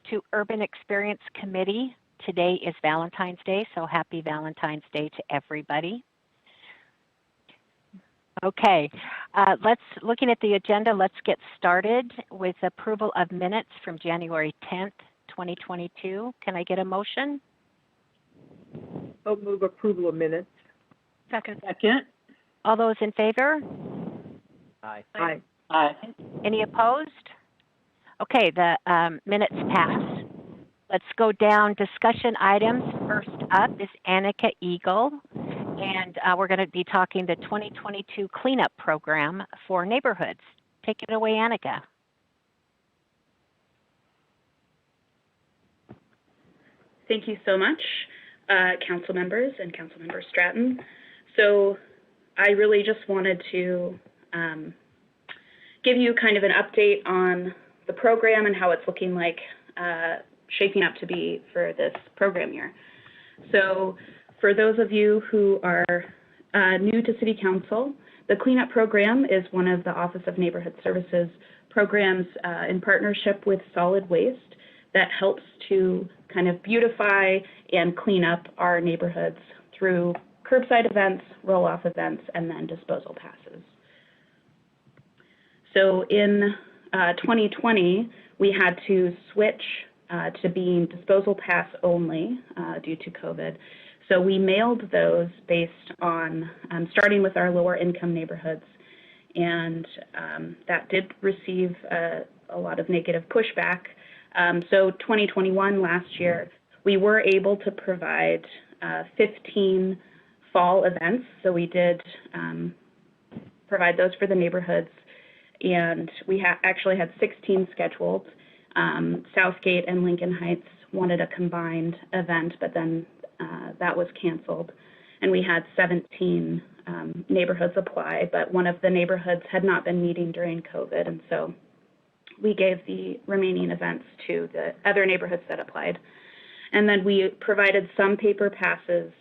To Urban Experience Committee, today is Valentine's Day, so happy Valentine's Day to everybody. Okay, looking at the agenda, let's get started with approval of minutes from January 10th, 2022. Can I get a motion? I'll move approval of minutes. Second. All those in favor? Aye. Aye. Aye. Any opposed? Okay, the minutes pass. Let's go down discussion items. First up is Annika Eagle, and we're going to be talking the 2022 cleanup program for neighborhoods. Take it away, Annika. Thank you so much, council members and Councilmember Stratton. So I really just wanted to give you kind of an update on the program and how it's looking like shaping up to be for this program year. So for those of you who are new to City Council, the cleanup program is one of the Office of Neighborhood Services programs in partnership with Solid Waste that helps to kind of beautify and clean up our neighborhoods through curbside events, roll-off events, and then disposal passes. So in 2020, we had to switch to being disposal pass only due to COVID. So we mailed those based on starting with our lower income neighborhoods, and that did receive a lot of negative pushback. So 2021, last year, we were able to provide 15 fall events. So we did provide those for the neighborhoods, and we actually had 16 scheduled. Southgate and Lincoln Heights wanted a combined event, but then that was canceled. And we had 17 neighborhoods apply, but one of the neighborhoods had not been meeting during COVID, and so we gave the remaining events to the other neighborhoods that applied. And then we provided some paper passes,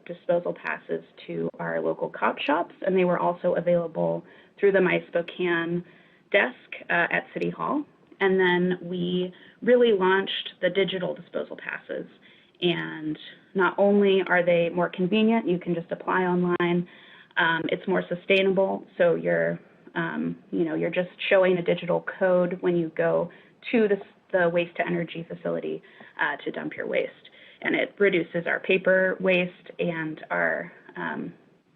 disposal passes, to our local cop shops, and they were also available through the My Spokane desk at City Hall. And then we really launched the digital disposal passes. And not only are they more convenient, you can just apply online, it's more sustainable. So you're just showing a digital code when you go to the waste to energy facility to dump your waste. And it reduces our paper waste and our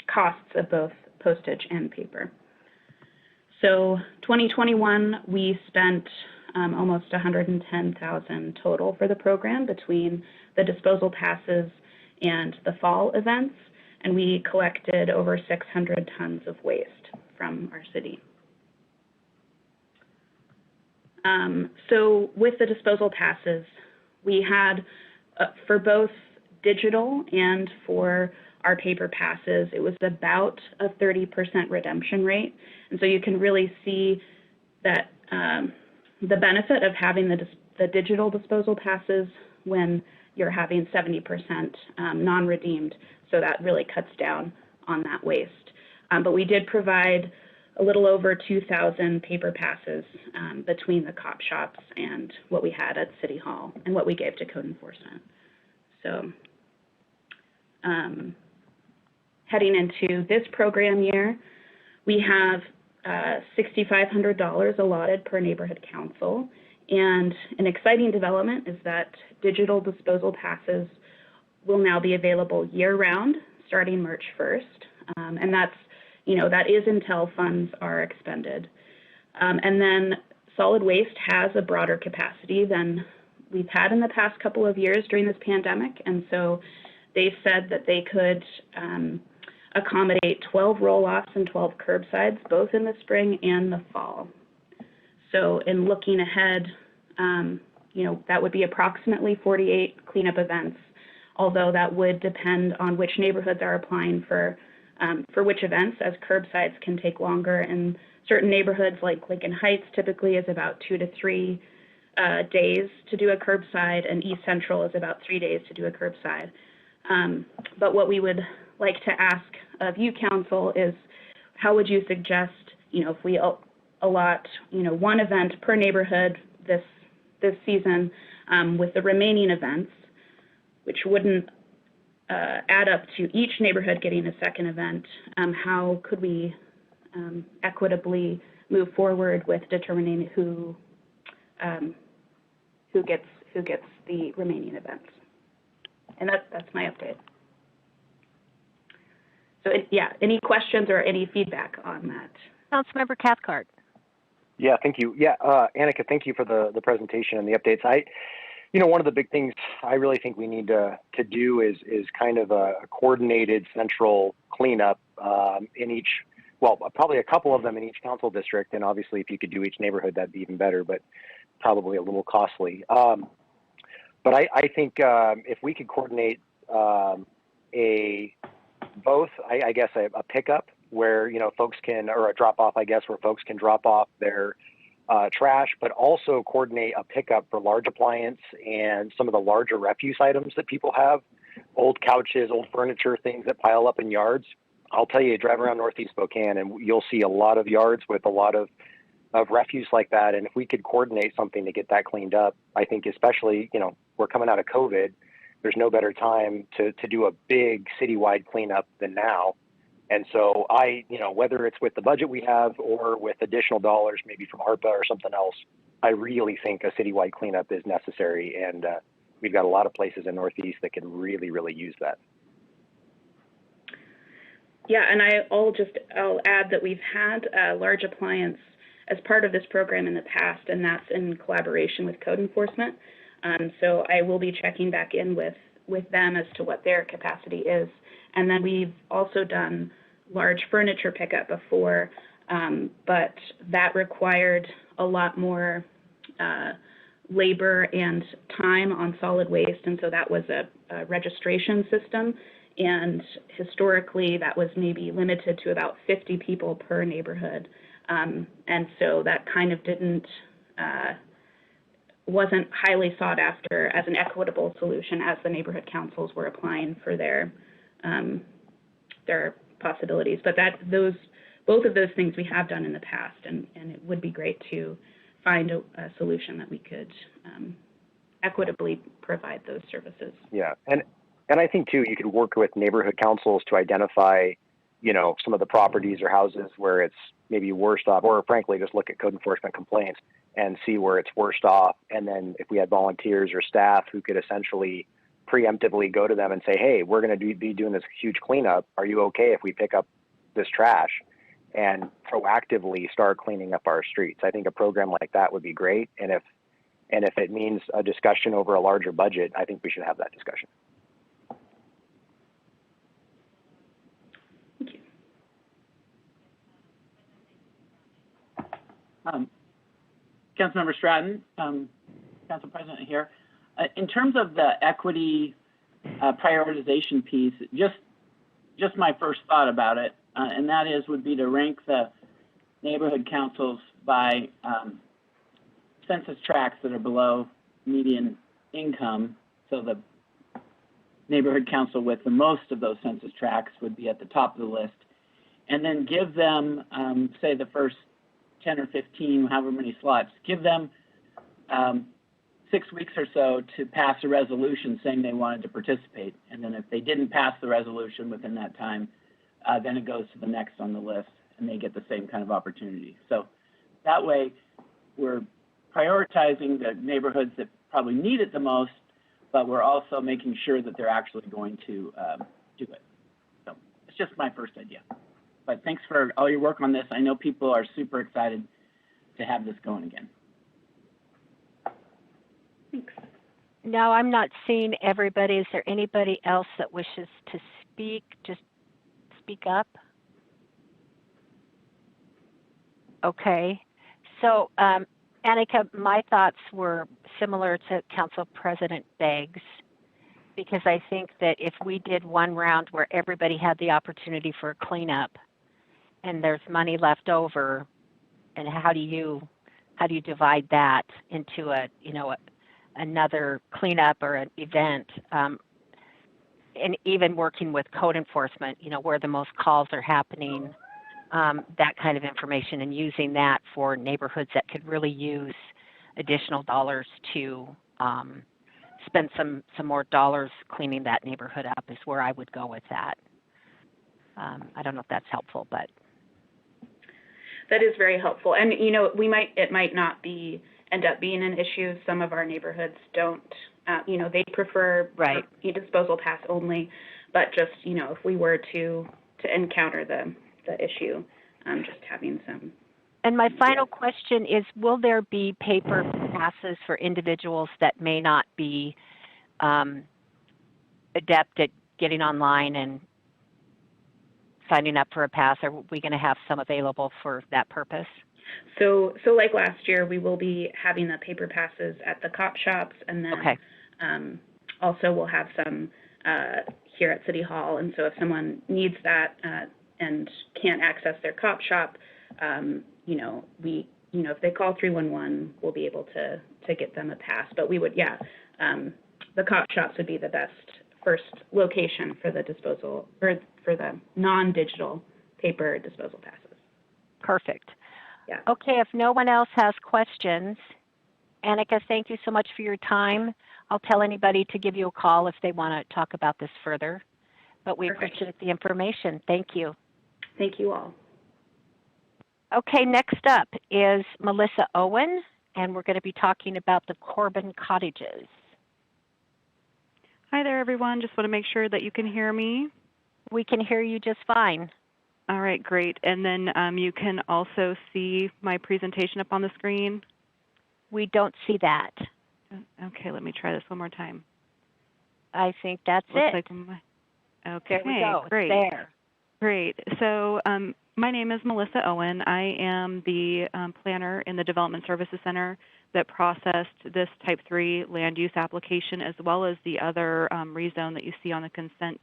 costs of both postage and paper. So 2021, we spent almost $110,000 total for the program between the disposal passes and the fall events, and we collected over 600 tons of waste from our city. So with the disposal passes, we had, for both digital and for our paper passes, it was about a 30% redemption rate. And so you can really see that the benefit of having the digital disposal passes when you're having 70% non-redeemed, so that really cuts down on that waste. But we did provide a little over 2,000 paper passes between the cop shops and what we had at City Hall and what we gave to code enforcement. So heading into this program year, we have $6,500 allotted per neighborhood council. And an exciting development is that digital disposal passes will now be available year-round starting March 1st. And that's, that is until funds are expended. And then solid waste has a broader capacity than we've had in the past couple of years during this pandemic. And so they said that they could accommodate 12 roll-offs and 12 curbsides, both in the spring and the fall. So in looking ahead, that would be approximately 48 cleanup events, although that would depend on which neighborhoods are applying for which events, as curbsides can take longer. And certain neighborhoods like Lincoln Heights typically is about 2 to 3 days to do a curbside, and East Central is about 3 days to do a curbside. But what we would like to ask of you, council, is how would you suggest, if we allot, one event per neighborhood this this season with the remaining events, which wouldn't add up to each neighborhood getting a second event, how could we equitably move forward with determining who gets the remaining events? And that's my update. So yeah, any questions or any feedback on that? Councilmember Cathcart. Yeah, thank you. Yeah, Annika, thank you for the presentation and the updates. One of the big things I really think we need to do is kind of a coordinated central cleanup in each, well, probably a couple of them in each council district. And obviously, if you could do each neighborhood, that'd be even better, but probably a little costly. But I think if we could coordinate a pickup where, folks can, or a drop off, I guess, where folks can drop off their trash, but also coordinate a pickup for large appliance and some of the larger refuse items that people have, old couches, old furniture, things that pile up in yards. I'll tell you, drive around Northeast Spokane and you'll see a lot of yards with a lot of refuse like that. And if we could coordinate something to get that cleaned up, I think especially, we're coming out of COVID, there's no better time to do a big citywide cleanup than now. And so whether it's with the budget we have or with additional dollars, maybe from ARPA or something else, I really think a citywide cleanup is necessary. And we've got a lot of places in Northeast that can really, really use that. Yeah, and I'll add that we've had large appliance as part of this program in the past, and that's in collaboration with code enforcement. So I will be checking back in with them as to what their capacity is. And then we've also done large furniture pickup before, but that required a lot more labor and time on solid waste, and so that was a registration system. And historically, that was maybe limited to about 50 people per neighborhood. And so that kind of wasn't highly sought after as an equitable solution as the neighborhood councils were applying for their possibilities. But both of those things we have done in the past, and it would be great to find a solution that we could equitably provide those services. Yeah, and I think too, you could work with neighborhood councils to identify, some of the properties or houses where it's maybe worst off, or frankly, just look at code enforcement complaints and see where it's worst off. And then if we had volunteers or staff who could essentially preemptively go to them and say, hey, we're going to be doing this huge cleanup. Are you okay if we pick up this trash? And proactively start cleaning up our streets. I think a program like that would be great. And if it means a discussion over a larger budget, I think we should have that discussion. Councilmember Stratton, Council President here. In terms of the equity prioritization piece, just my first thought about it, and that would be to rank the neighborhood councils by census tracts that are below median income. So the neighborhood council with the most of those census tracts would be at the top of the list, and then give them, say, the first 10 or 15, however many slots, give them 6 weeks or so to pass a resolution saying they wanted to participate. And then if they didn't pass the resolution within that time, then it goes to the next on the list and they get the same kind of opportunity. So that way we're prioritizing the neighborhoods that probably need it the most, but we're also making sure that they're actually going to do it. So it's just my first idea. But thanks for all your work on this. I know people are super excited to have this going again. Thanks. No, I'm not seeing everybody. Is there anybody else that wishes to speak? Just speak up. Okay. So, Annika, my thoughts were similar to Council President Beggs, because I think that if we did one round where everybody had the opportunity for a cleanup and there's money left over, and how do you divide that into another cleanup or an event, and even working with code enforcement, where the most calls are happening, that kind of information, and using that for neighborhoods that could really use additional dollars to spend some more dollars cleaning that neighborhood up is where I would go with that. I don't know if that's helpful, but That is very helpful. And, you know, it might not end up being an issue. Some of our neighborhoods don't, you know, they prefer right. disposal pass only, but just, you know, if we were to encounter the issue, just having some. And my final question is, will there be paper passes for individuals that may not be adept at getting online and signing up for a pass? Are we going to have some available for that purpose? So like last year, we will be having the paper passes at the cop shops, and then Okay. Also we'll have some here at City Hall. And so if someone needs that and can't access their cop shop, you know, if they call 311, we'll be able to get them a pass. But we would, the cop shops would be the best first location for the disposal, or for the non-digital paper disposal passes. Perfect. Yeah. Okay, if no one else has questions, Annika, thank you so much for your time. I'll tell anybody to give you a call if they want to talk about this further. But we Perfect. appreciate the information. Thank you. Thank you all. Okay, next up is Melissa Owen, and we're going to be talking about the Corbin Cottages. Hi there, everyone. Just want to make sure that you can hear me. We can hear you just fine. All right, great. And then you can also see my presentation up on the screen. We don't see that. Okay, let me try this one more time. I think that's Looks it. like okay, There we go. great. It's there. Great. So my name is Melissa Owen. I am the planner in the Development Services Center that processed this Type 3 land use application, as well as the other rezone that you see on the consent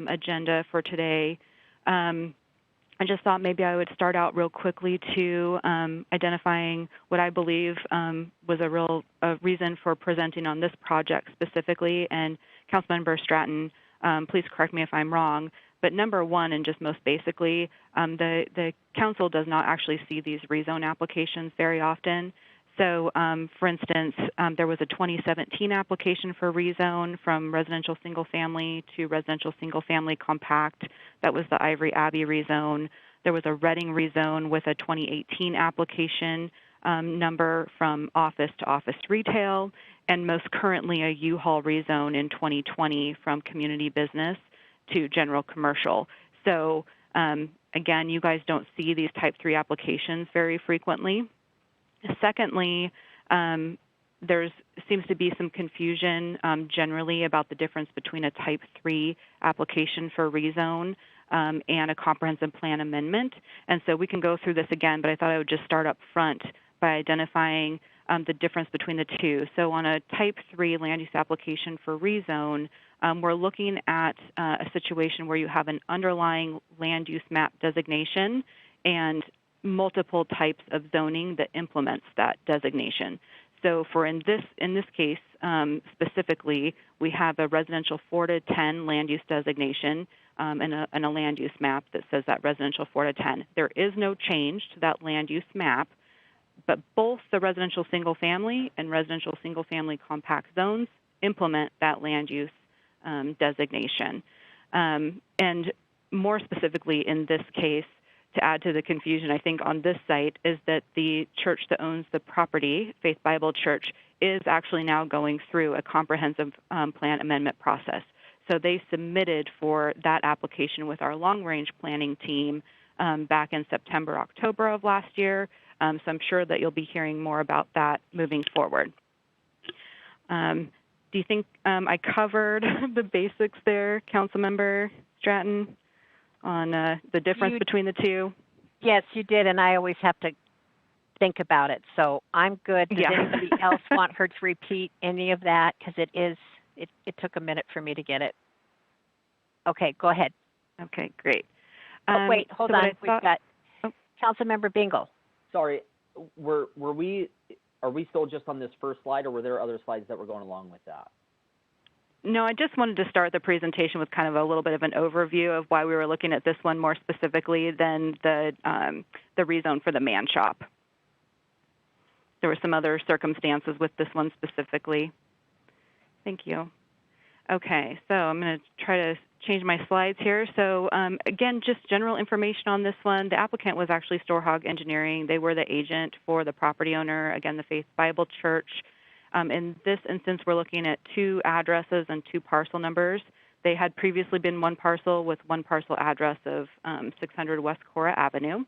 agenda for today. I just thought maybe I would start out real quickly to identifying what I believe was a reason for presenting on this project specifically. And Councilmember Stratton, please correct me if I'm wrong, but number one, and just most basically, the council does not actually see these rezone applications very often. So, for instance, there was a 2017 application for rezone from residential single family to residential single family compact. That was the Ivory Abbey rezone. There was a Reading rezone with a 2018 application number from office to office retail, and most currently a U-Haul rezone in 2020 from community business to general commercial. So, again, you guys don't see these Type 3 applications very frequently. Secondly, there seems to be some confusion generally about the difference between a Type 3 application for rezone and a comprehensive plan amendment. And so we can go through this again, but I thought I would just start up front by identifying the difference between the two. So on a Type 3 land use application for rezone, we're looking at a situation where you have an underlying land use map designation and multiple types of zoning that implements that designation. So for in this case specifically, we have a residential 4 to 10 land use designation and a land use map that says that residential 4 to 10. There is no change to that land use map, but both the residential single family and residential single family compact zones implement that land use designation. And more specifically in this case, to add to the confusion, I think on this site is that the church that owns the property, Faith Bible Church, is actually now going through a comprehensive plan amendment process. So they submitted for that application with our long-range planning team back in September, October of last year. So I'm sure that you'll be hearing more about that moving forward. Do you think I covered the basics there, Councilmember Stratton, on the difference between the two? Yes, you did, and I always have to think about it. So I'm good. Does anybody else want her to repeat any of that? Because it took a minute for me to get it. Okay, go ahead. Okay, great. Wait, hold on. We've got Councilmember Bingle. Sorry, are we still just on this first slide, or were there other slides that were going along with that? No, I just wanted to start the presentation with kind of a little bit of an overview of why we were looking at this one more specifically than the rezone for the man shop. there were some other circumstances with this one specifically. Thank you. Okay, so I'm going to try to change my slides here. So again, just general information on this one. The applicant was actually Storehog Engineering. They were the agent for the property owner, again, the Faith Bible Church. In this instance, we're looking at 2 addresses and 2 parcel numbers. They had previously been one parcel with one parcel address of 600 West Cora Avenue.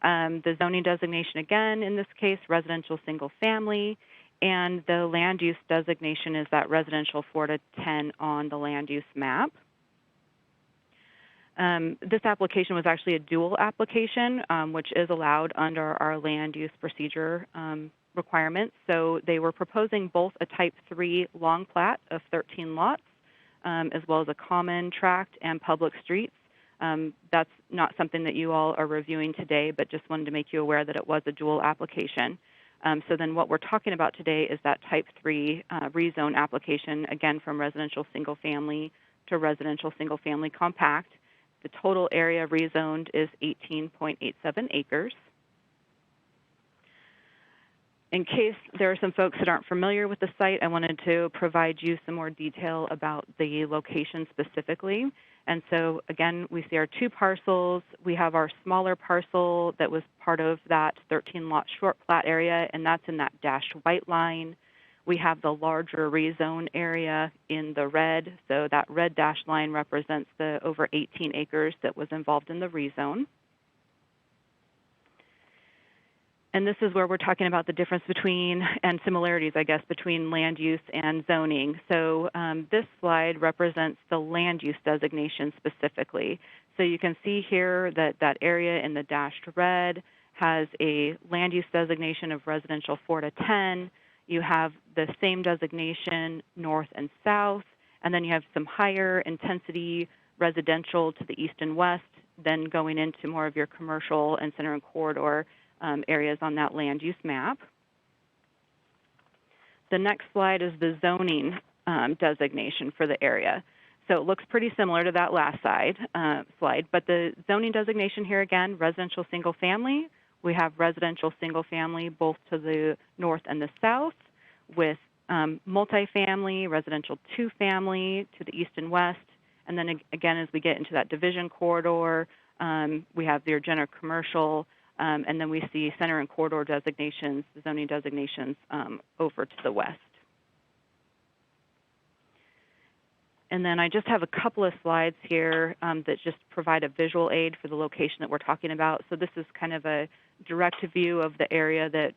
The zoning designation, again, in this case, residential single family. And the land use designation is that residential 4 to 10 on the land use map. This application was actually a dual application, which is allowed under our land use procedure requirements. So they were proposing both a type 3 long plat of 13 lots, as well as a common tract and public streets. That's not something that you all are reviewing today, but just wanted to make you aware that it was a dual application. So then what we're talking about today is that type 3 rezone application, again, from residential single family to residential single family compact. The total area rezoned is 18.87 acres. In case there are some folks that aren't familiar with the site, I wanted to provide you some more detail about the location specifically. And so again, we see our 2 parcels. We have our smaller parcel that was part of that 13-lot short plat area, and that's in that dashed white line. We have the larger rezone area in the red. So that red dashed line represents the over 18 acres that was involved in the rezone. And this is where we're talking about the difference between, and similarities, I guess, between land use and zoning. So this slide represents the land use designation specifically. So you can see here that that area in the dashed red has a land use designation of residential 4 to 10. You have the same designation north and south, and then you have some higher intensity residential to the east and west, then going into more of your commercial and center and corridor areas on that land use map. The next slide is the zoning designation for the area. So it looks pretty similar to that last slide, but the zoning designation here again, residential single family. We have residential single family both to the north and the south, with multifamily, residential 2 family to the east and west. And then again, as we get into that division corridor, we have your general commercial, and then we see center and corridor designations, the zoning designations over to the west. And then I just have a couple of slides here that just provide a visual aid for the location that we're talking about. So this is kind of a direct view of the area that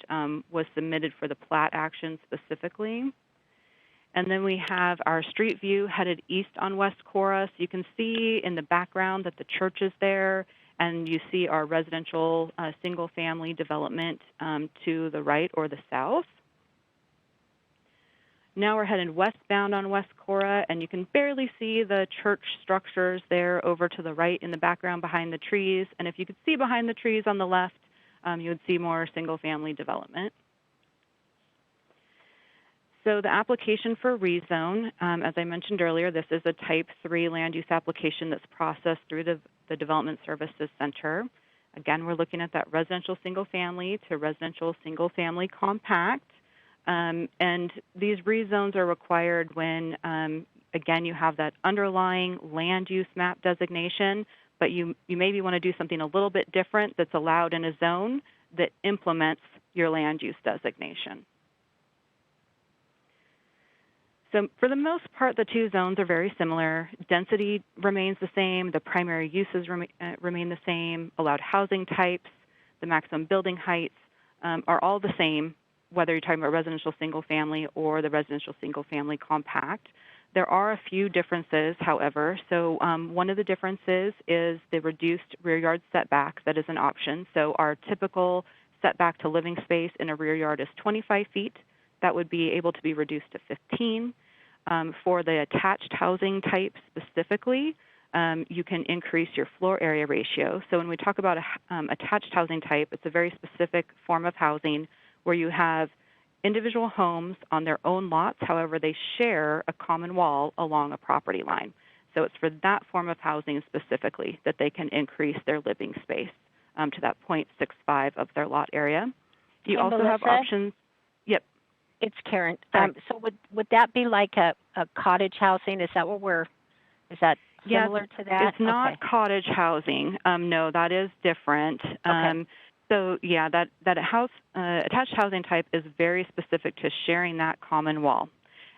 was submitted for the plat action specifically. And then we have our street view headed east on West Cora. So you can see in the background that the church is there, and you see our residential single-family development to the right or the south. Now we're headed westbound on West Cora, and you can barely see the church structures there over to the right in the background behind the trees. And if you could see behind the trees on the left, you would see more single-family development. So the application for rezone, as I mentioned earlier, this is a type 3 land use application that's processed through the Development Services Center. Again, we're looking at that residential single family to residential single family compact. And these rezones are required when, again, you have that underlying land use map designation, but you maybe want to do something a little bit different that's allowed in a zone that implements your land use designation. So for the most part, the 2 zones are very similar. Density remains the same. The primary uses remain the same. Allowed housing types, the maximum building heights are all the same, whether you're talking about residential single family or the residential single family compact. There are a few differences, however. So one of the differences is the reduced rear yard setback that is an option. So our typical setback to living space in a rear yard is 25 feet. That would be able to be reduced to 15. For the attached housing type specifically, you can increase your floor area ratio. So when we talk about attached housing type, it's a very specific form of housing where you have individual homes on their own lots. However, they share a common wall along a property line. So it's for that form of housing specifically that they can increase their living space to that 0.65 of their lot area. You also have options. It's Karen. Sorry. So would that be like a cottage housing? Is that is that Yes, similar to that? it's not Okay. cottage housing. No, that is different. So yeah, that attached housing type is very specific to sharing that common wall.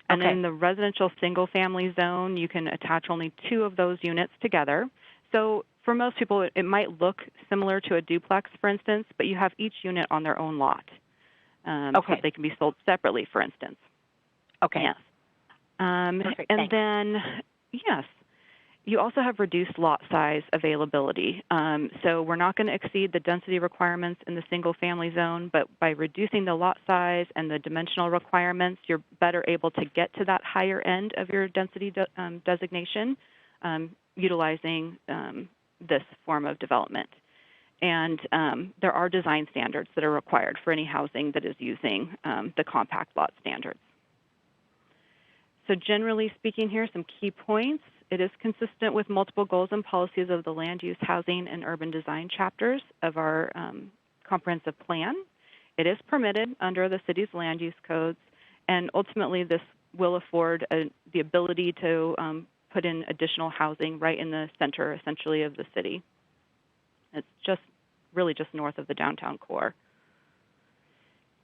And Okay. in the residential single-family zone, you can attach only 2 of those units together. So for most people, it might look similar to a duplex, for instance, but you have each unit on their own lot. So they can be sold separately, for instance. Okay. Yes. Perfect. And Thanks. then, yes, you also have reduced lot size availability. So we're not going to exceed the density requirements in the single-family zone, but by reducing the lot size and the dimensional requirements, you're better able to get to that higher end of your density designation, utilizing this form of development. And there are design standards that are required for any housing that is using the compact lot standards. So generally speaking here, some key points. It is consistent with multiple goals and policies of the land use, housing, and urban design chapters of our comprehensive plan. It is permitted under the city's land use codes, and ultimately this will afford the ability to put in additional housing right in the center, essentially, of the city. It's just really just north of the downtown core.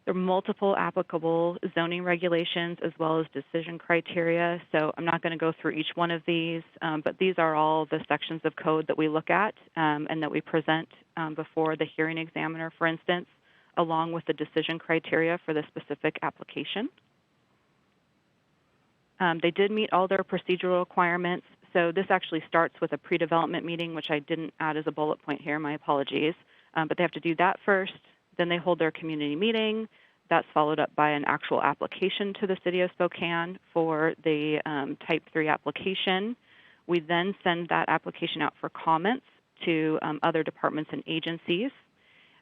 There are multiple applicable zoning regulations as well as decision criteria. So I'm not going to go through each one of these, but these are all the sections of code that we look at and that we present before the hearing examiner, for instance, along with the decision criteria for the specific application. They did meet all their procedural requirements. So this actually starts with a pre-development meeting, which I didn't add as a bullet point here, my apologies. But they have to do that first. Then they hold their community meeting. That's followed up by an actual application to the City of Spokane for the Type 3 application. We then send that application out for comments to other departments and agencies.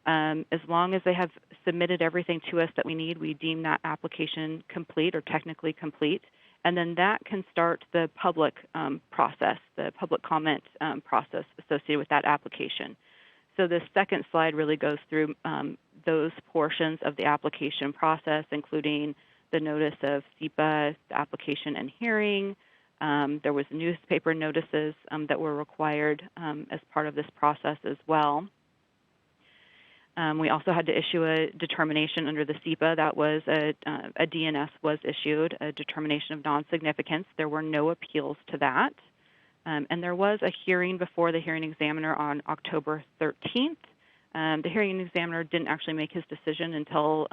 As long as they have submitted everything to us that we need, we deem that application complete or technically complete. And then that can start the public process, the public comment process associated with that application. So this second slide really goes through those portions of the application process, including the notice of SEPA, the application and hearing. There was newspaper notices that were required as part of this process as well. We also had to issue a determination under the SEPA. That was a DNS was issued, a determination of non-significance. There were no appeals to that. And there was a hearing before the hearing examiner on October 13th. The hearing examiner didn't actually make his decision until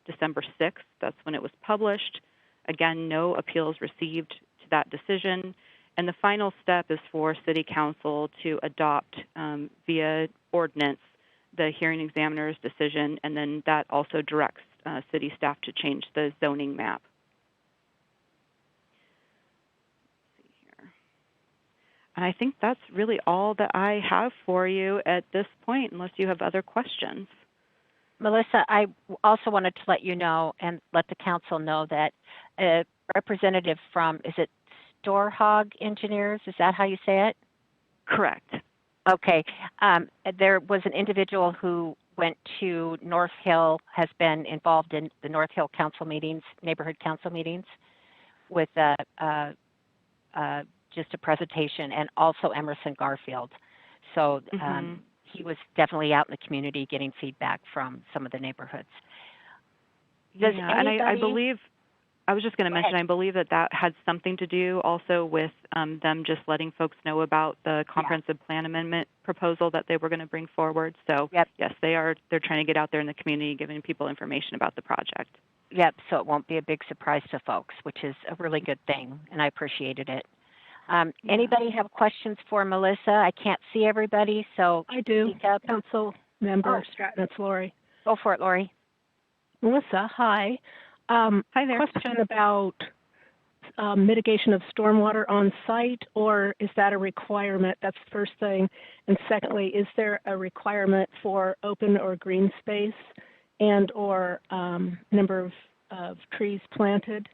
December 6th. That's when it was published. Again, no appeals received to that decision. And the final step is for City Council to adopt via ordinance the hearing examiner's decision, and then that also directs city staff to change the zoning map. And I think that's really all that I have for you at this point, unless you have other questions. Melissa, I also wanted to let you know and let the council know that a representative from, is it Storhog Engineers? Is that how you say it? Correct. Okay. There was an individual who went to North Hill, has been involved in the North Hill council meetings, neighborhood council meetings, with just a presentation, and also Emerson Garfield. So he was definitely out in the community getting feedback from some of the neighborhoods. Does and I believe, I was just going to mention, ahead. I believe that that had something to do also with them just letting folks know about the comprehensive plan amendment proposal that they were going to bring forward. So yes, they're trying to get out there in the community, giving people information about the project. Yep, so it won't be a big surprise to folks, which is a really good thing, and I appreciated it. Anybody have questions for Melissa? I can't see everybody, so I do. speak up. Council Member Oh. Stratton, it's Lori. Go for it, Lori. Melissa, hi. Hi there. Question about mitigation of stormwater on site, or is that a requirement? That's the first thing. And secondly, is there a requirement for open or green space and or number of trees planted?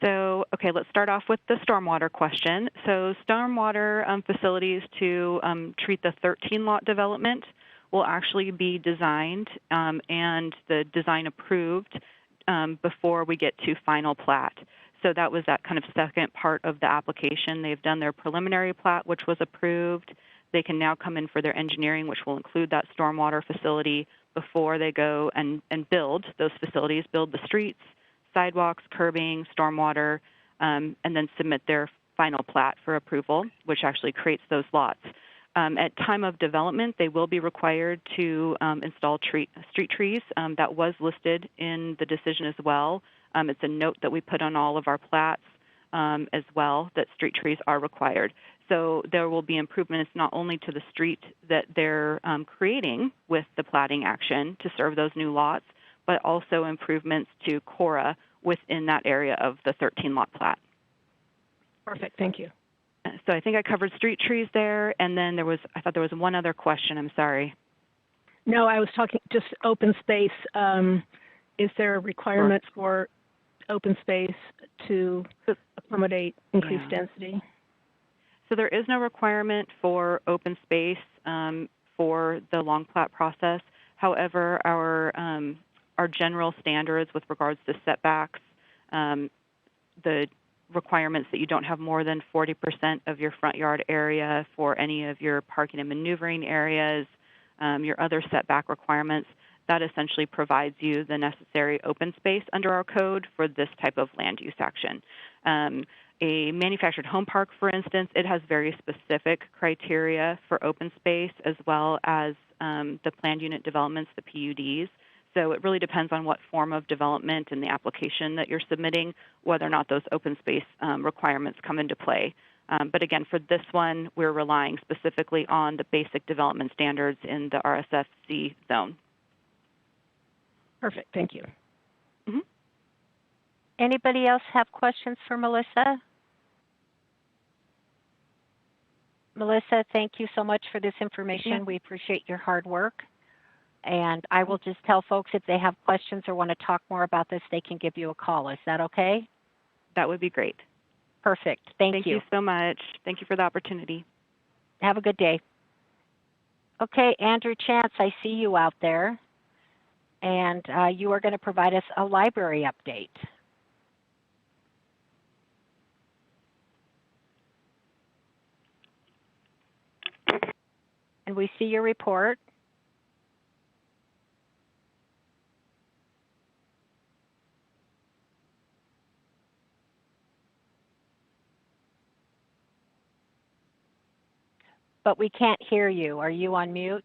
So, okay, let's start off with the stormwater question. So stormwater facilities to treat the 13-lot development will actually be designed and the design approved before we get to final plat. So that was that kind of second part of the application. They've done their preliminary plat, which was approved. They can now come in for their engineering, which will include that stormwater facility before they go and build those facilities, build the streets, sidewalks, curbing, stormwater, and then submit their final plat for approval, which actually creates those lots. At time of development, they will be required to install street trees. That was listed in the decision as well. It's a note that we put on all of our plats as well, that street trees are required. So there will be improvements not only to the street that they're creating with the platting action to serve those new lots, but also improvements to Cora within that area of the 13-lot plat. Perfect, thank you. So I think I covered street trees there, and then I thought there was one other question, I'm sorry. No, I was talking just open space. Is there a requirement for open space to accommodate increased density? So there is no requirement for open space for the long plat process. However, our general standards with regards to setbacks, the requirements that you don't have more than 40% of your front yard area for any of your parking and maneuvering areas, your other setback requirements, that essentially provides you the necessary open space under our code for this type of land use action. A manufactured home park, for instance, it has very specific criteria for open space as well as the planned unit developments, the PUDs. So it really depends on what form of development and the application that you're submitting, whether or not those open space requirements come into play. But again, for this one, we're relying specifically on the basic development standards in the RSFC zone. Perfect, thank you. Mm-hmm. Anybody else have questions for Melissa? Melissa, thank you so much for this information. Yeah. We appreciate your hard work. And I will just tell folks if they have questions or want to talk more about this, they can give you a call. Is that okay? That would be great. Perfect. Thank you. Thank you so much. Thank you for the opportunity. Have a good day. Okay, Andrew Chance, I see you out there. And you are going to provide us a library update. And we see your report. But we can't hear you. Are you on mute?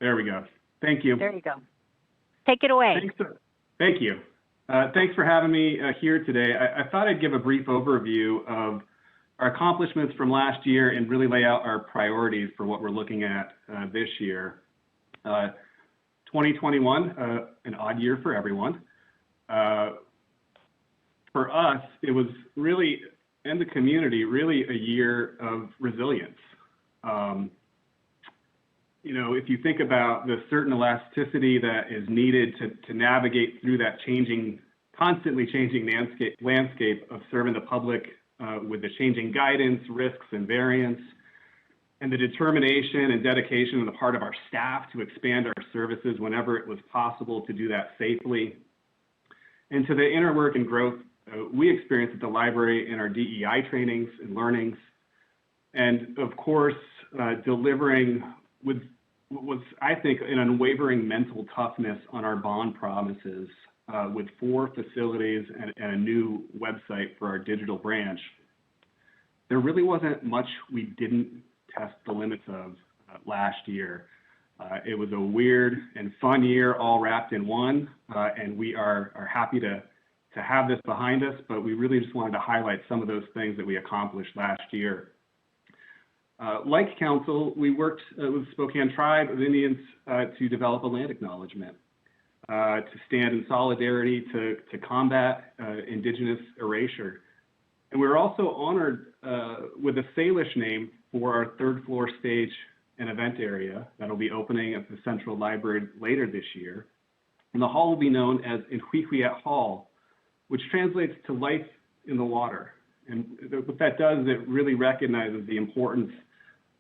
There we go. Thank you. There you go. Take it away. Thank you. Thanks for having me here today. I thought I'd give a brief overview of our accomplishments from last year and really lay out our priorities for what we're looking at this year. 2021, an odd year for everyone. For us, it was really, and the community, really a year of resilience. You know, if you think about the certain elasticity that is needed to navigate through that constantly changing landscape of serving the public with the changing guidance, risks, and variants, and the determination and dedication on the part of our staff to expand our services whenever it was possible to do that safely, and to the inner work and growth we experienced at the library in our DEI trainings and learnings, and of course, delivering with what was, I think, an unwavering mental toughness on our bond promises with 4 facilities and a new website for our digital branch. There really wasn't much we didn't test the limits of last year. It was a weird and fun year all wrapped in one, and we are happy to have this behind us, but we really just wanted to highlight some of those things that we accomplished last year. Like Council, we worked with Spokane Tribe of Indians to develop a land acknowledgement, to stand in solidarity to combat Indigenous erasure. And we were also honored with a Salish name for our 3rd floor stage and event area that'll be opening at the Central Library later this year. And the hall will be known as Inhuihuiat Hall, which translates to life in the water. And what that does is it really recognizes the importance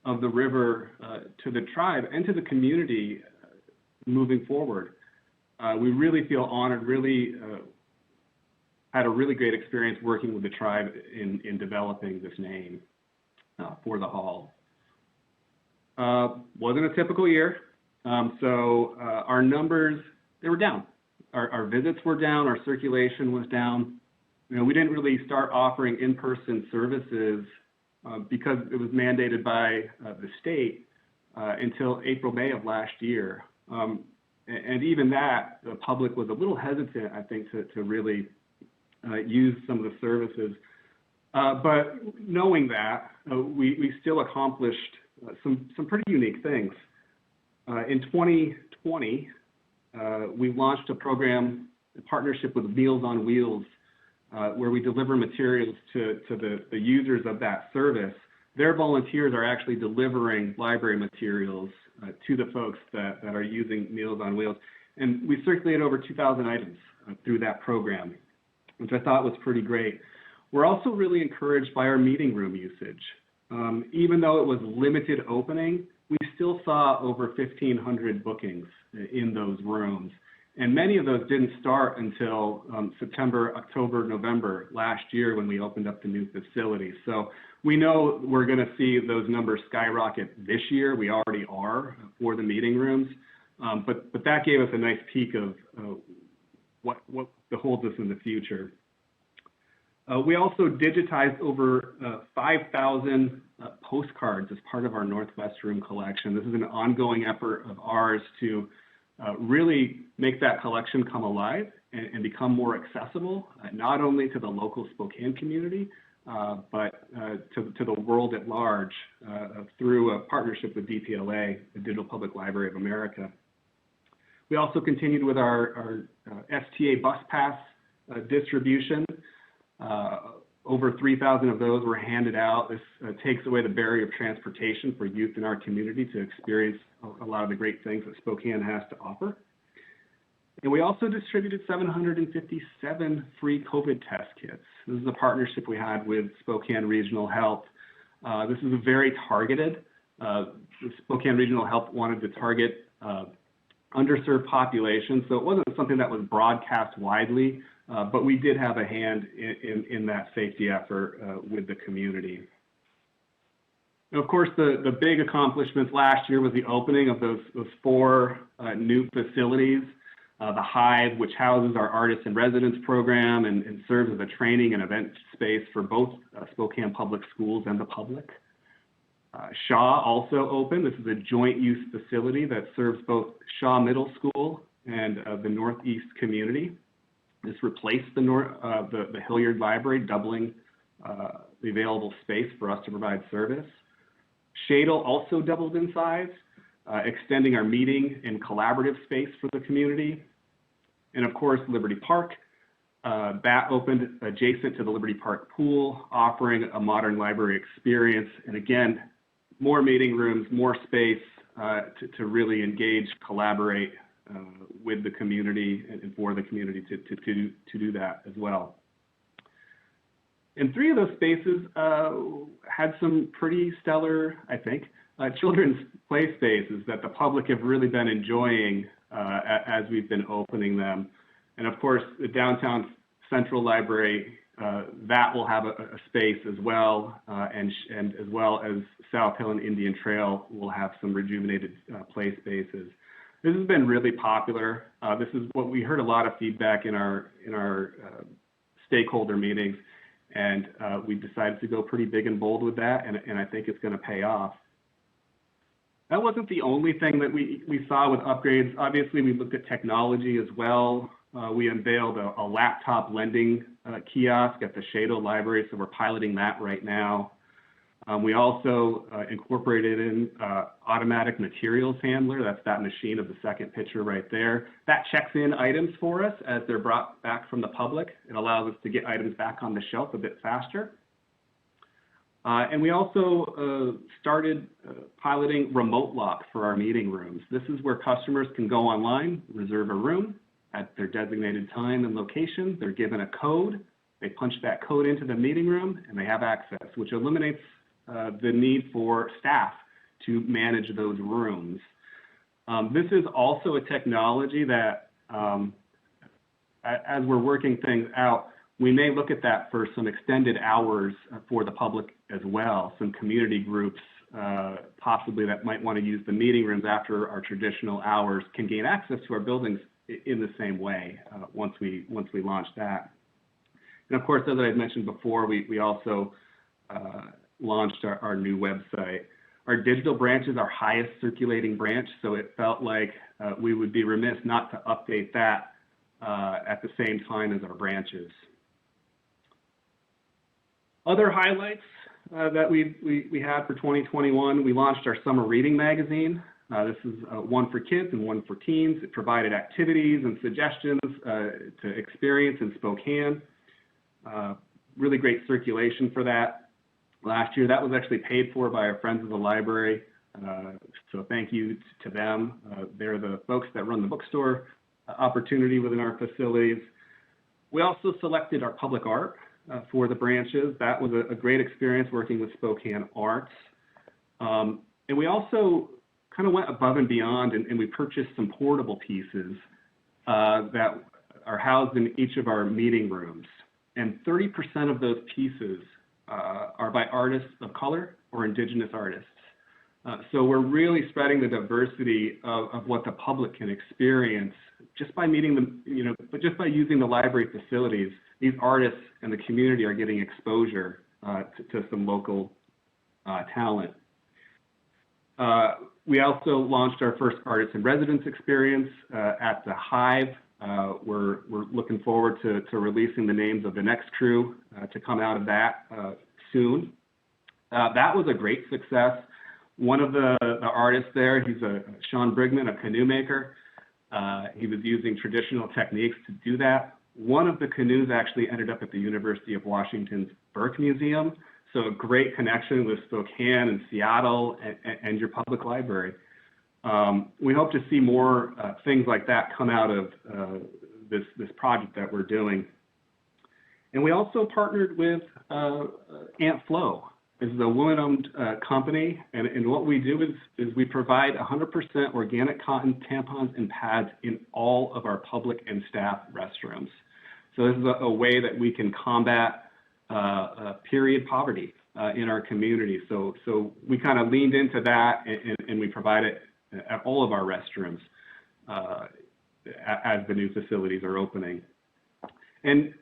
of the river to the tribe and to the community moving forward. We really feel honored, really had a really great experience working with the tribe in developing this name for the hall. Wasn't a typical year, so our numbers, they were down. Our visits were down, our circulation was down. You know, we didn't really start offering in-person services because it was mandated by the state until April, May of last year. And even that, the public was a little hesitant, I think, to really use some of the services. But knowing that, we still accomplished some pretty unique things. In 2020, we launched a program in partnership with Meals on Wheels, where we deliver materials to the users of that service. Their volunteers are actually delivering library materials to the folks that are using Meals on Wheels. And we circulated over 2,000 items through that program, which I thought was pretty great. We're also really encouraged by our meeting room usage. Even though it was limited opening, we still saw over 1,500 bookings in those rooms. And many of those didn't start until September, October, November last year when we opened up the new facility. So we know we're going to see those numbers skyrocket this year. We already are for the meeting rooms. But that gave us a nice peek of what holds us in the future. We also digitized over 5,000 postcards as part of our Northwest Room collection. This is an ongoing effort of ours to really make that collection come alive and become more accessible, not only to the local Spokane community, but to the world at large through a partnership with DPLA, the Digital Public Library of America. We also continued with our STA bus pass distribution. Over 3,000 of those were handed out. This takes away the barrier of transportation for youth in our community to experience a lot of the great things that Spokane has to offer. And we also distributed 757 free COVID test kits. This is a partnership we had with Spokane Regional Health. This is a very targeted. Spokane Regional Health wanted to target underserved populations, so it wasn't something that was broadcast widely, but we did have a hand in that safety effort with the community. And of course, the big accomplishments last year was the opening of those 4 new facilities. The Hive, which houses our Artists in Residence program and serves as a training and event space for both Spokane Public Schools and the public. Shaw also opened. This is a joint use facility that serves both Shaw Middle School and the Northeast community. This replaced the Hilliard Library, doubling the available space for us to provide service. Shadle also doubled in size, extending our meeting and collaborative space for the community. And of course, Liberty Park, that opened adjacent to the Liberty Park pool, offering a modern library experience. And again, more meeting rooms, more space to really engage, collaborate with the community and for the community to do that as well. And 3 of those spaces had some pretty stellar, I think, children's play spaces that the public have really been enjoying as we've been opening them. And of course, the Downtown Central Library, that will have a space as well, and as well as South Hill and Indian Trail will have some rejuvenated play spaces. This has been really popular. This is what we heard a lot of feedback in our stakeholder meetings, and we decided to go pretty big and bold with that, and I think it's going to pay off. That wasn't the only thing that we saw with upgrades. Obviously, we looked at technology as well. We unveiled a laptop lending kiosk at the Shadle Library, so we're piloting that right now. We also incorporated in automatic materials handler. That's that machine of the second picture right there. That checks in items for us as they're brought back from the public. It allows us to get items back on the shelf a bit faster. And we also started piloting remote lock for our meeting rooms. This is where customers can go online, reserve a room at their designated time and location. They're given a code, They punch that code into the meeting room and they have access, which eliminates the need for staff to manage those rooms. This is also a technology that, as we're working things out, we may look at that for some extended hours for the public as well, some community groups possibly that might want to use the meeting rooms after our traditional hours can gain access to our buildings in the same way once we launch that. And of course, as I had mentioned before, we also launched our new website. Our digital branch is our highest circulating branch, so it felt like we would be remiss not to update that at the same time as our branches. Other highlights that we had for 2021, we launched our summer reading magazine. This is one for kids and one for teens. It provided activities and suggestions to experience in Spokane. Really great circulation for that. Last year, that was actually paid for by our friends of the library. So thank you to them. They're the folks that run the bookstore opportunity within our facilities. We also selected our public art for the branches. That was a great experience working with Spokane Arts. And we also kind of went above and beyond and we purchased some portable pieces that are housed in each of our meeting rooms. And 30% of those pieces are by artists of color or indigenous artists. So we're really spreading the diversity of what the public can experience just by meeting them, but just by using the library facilities. These artists and the community are getting exposure to some local talent. We also launched our first Artists in Residence experience at the Hive. We're looking forward to releasing the names of the next crew to come out of that soon. That was a great success. One of the artists there, he's Sean Brigman, a canoe maker. He was using traditional techniques to do that. One of the canoes actually ended up at the University of Washington's Burke Museum. So a great connection with Spokane and Seattle and your public library. We hope to see more things like that come out of this project that we're doing. And we also partnered with Aunt Flo. This is a woman-owned company, and what we do is we provide 100% organic cotton tampons and pads in all of our public and staff restrooms. So this is a way that we can combat period poverty in our community. So we kind of leaned into that, and we provide it at all of our restrooms as the new facilities are opening. And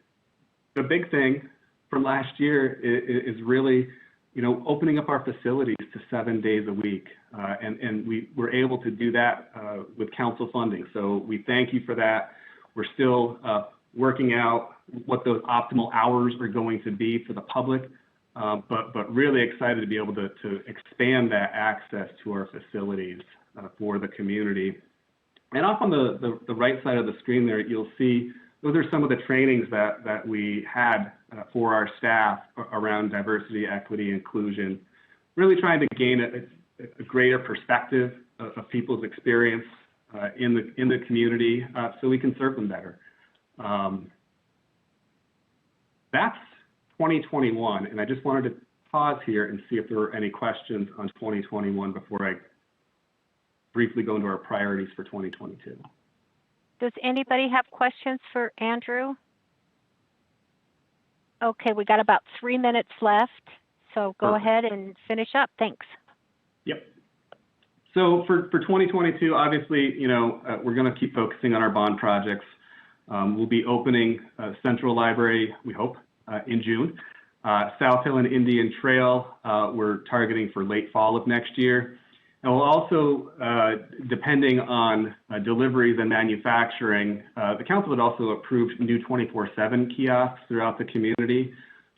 the big thing from last year is really, opening up our facilities to 7 days a week. And we were able to do that with council funding. So we thank you for that. We're still working out what those optimal hours are going to be for the public, but really excited to be able to expand that access to our facilities for the community. And off on the right side of the screen there, you'll see those are some of the trainings that we had for our staff around diversity, equity, inclusion, really trying to gain a greater perspective of people's experience in the community so we can serve them better. That's 2021, and I just wanted to pause here and see if there were any questions on 2021 before I briefly go into our priorities for 2022. Does anybody have questions for Andrew? Okay, we got about 3 minutes left, so go ahead and finish up. Thanks. Yep. So for 2022, obviously, we're going to keep focusing on our bond projects. We'll be opening Central Library, we hope, in June. South Hill and Indian Trail, we're targeting for late fall of next year. And we'll also, depending on deliveries and manufacturing, the council had also approved new 24/7 kiosks throughout the community.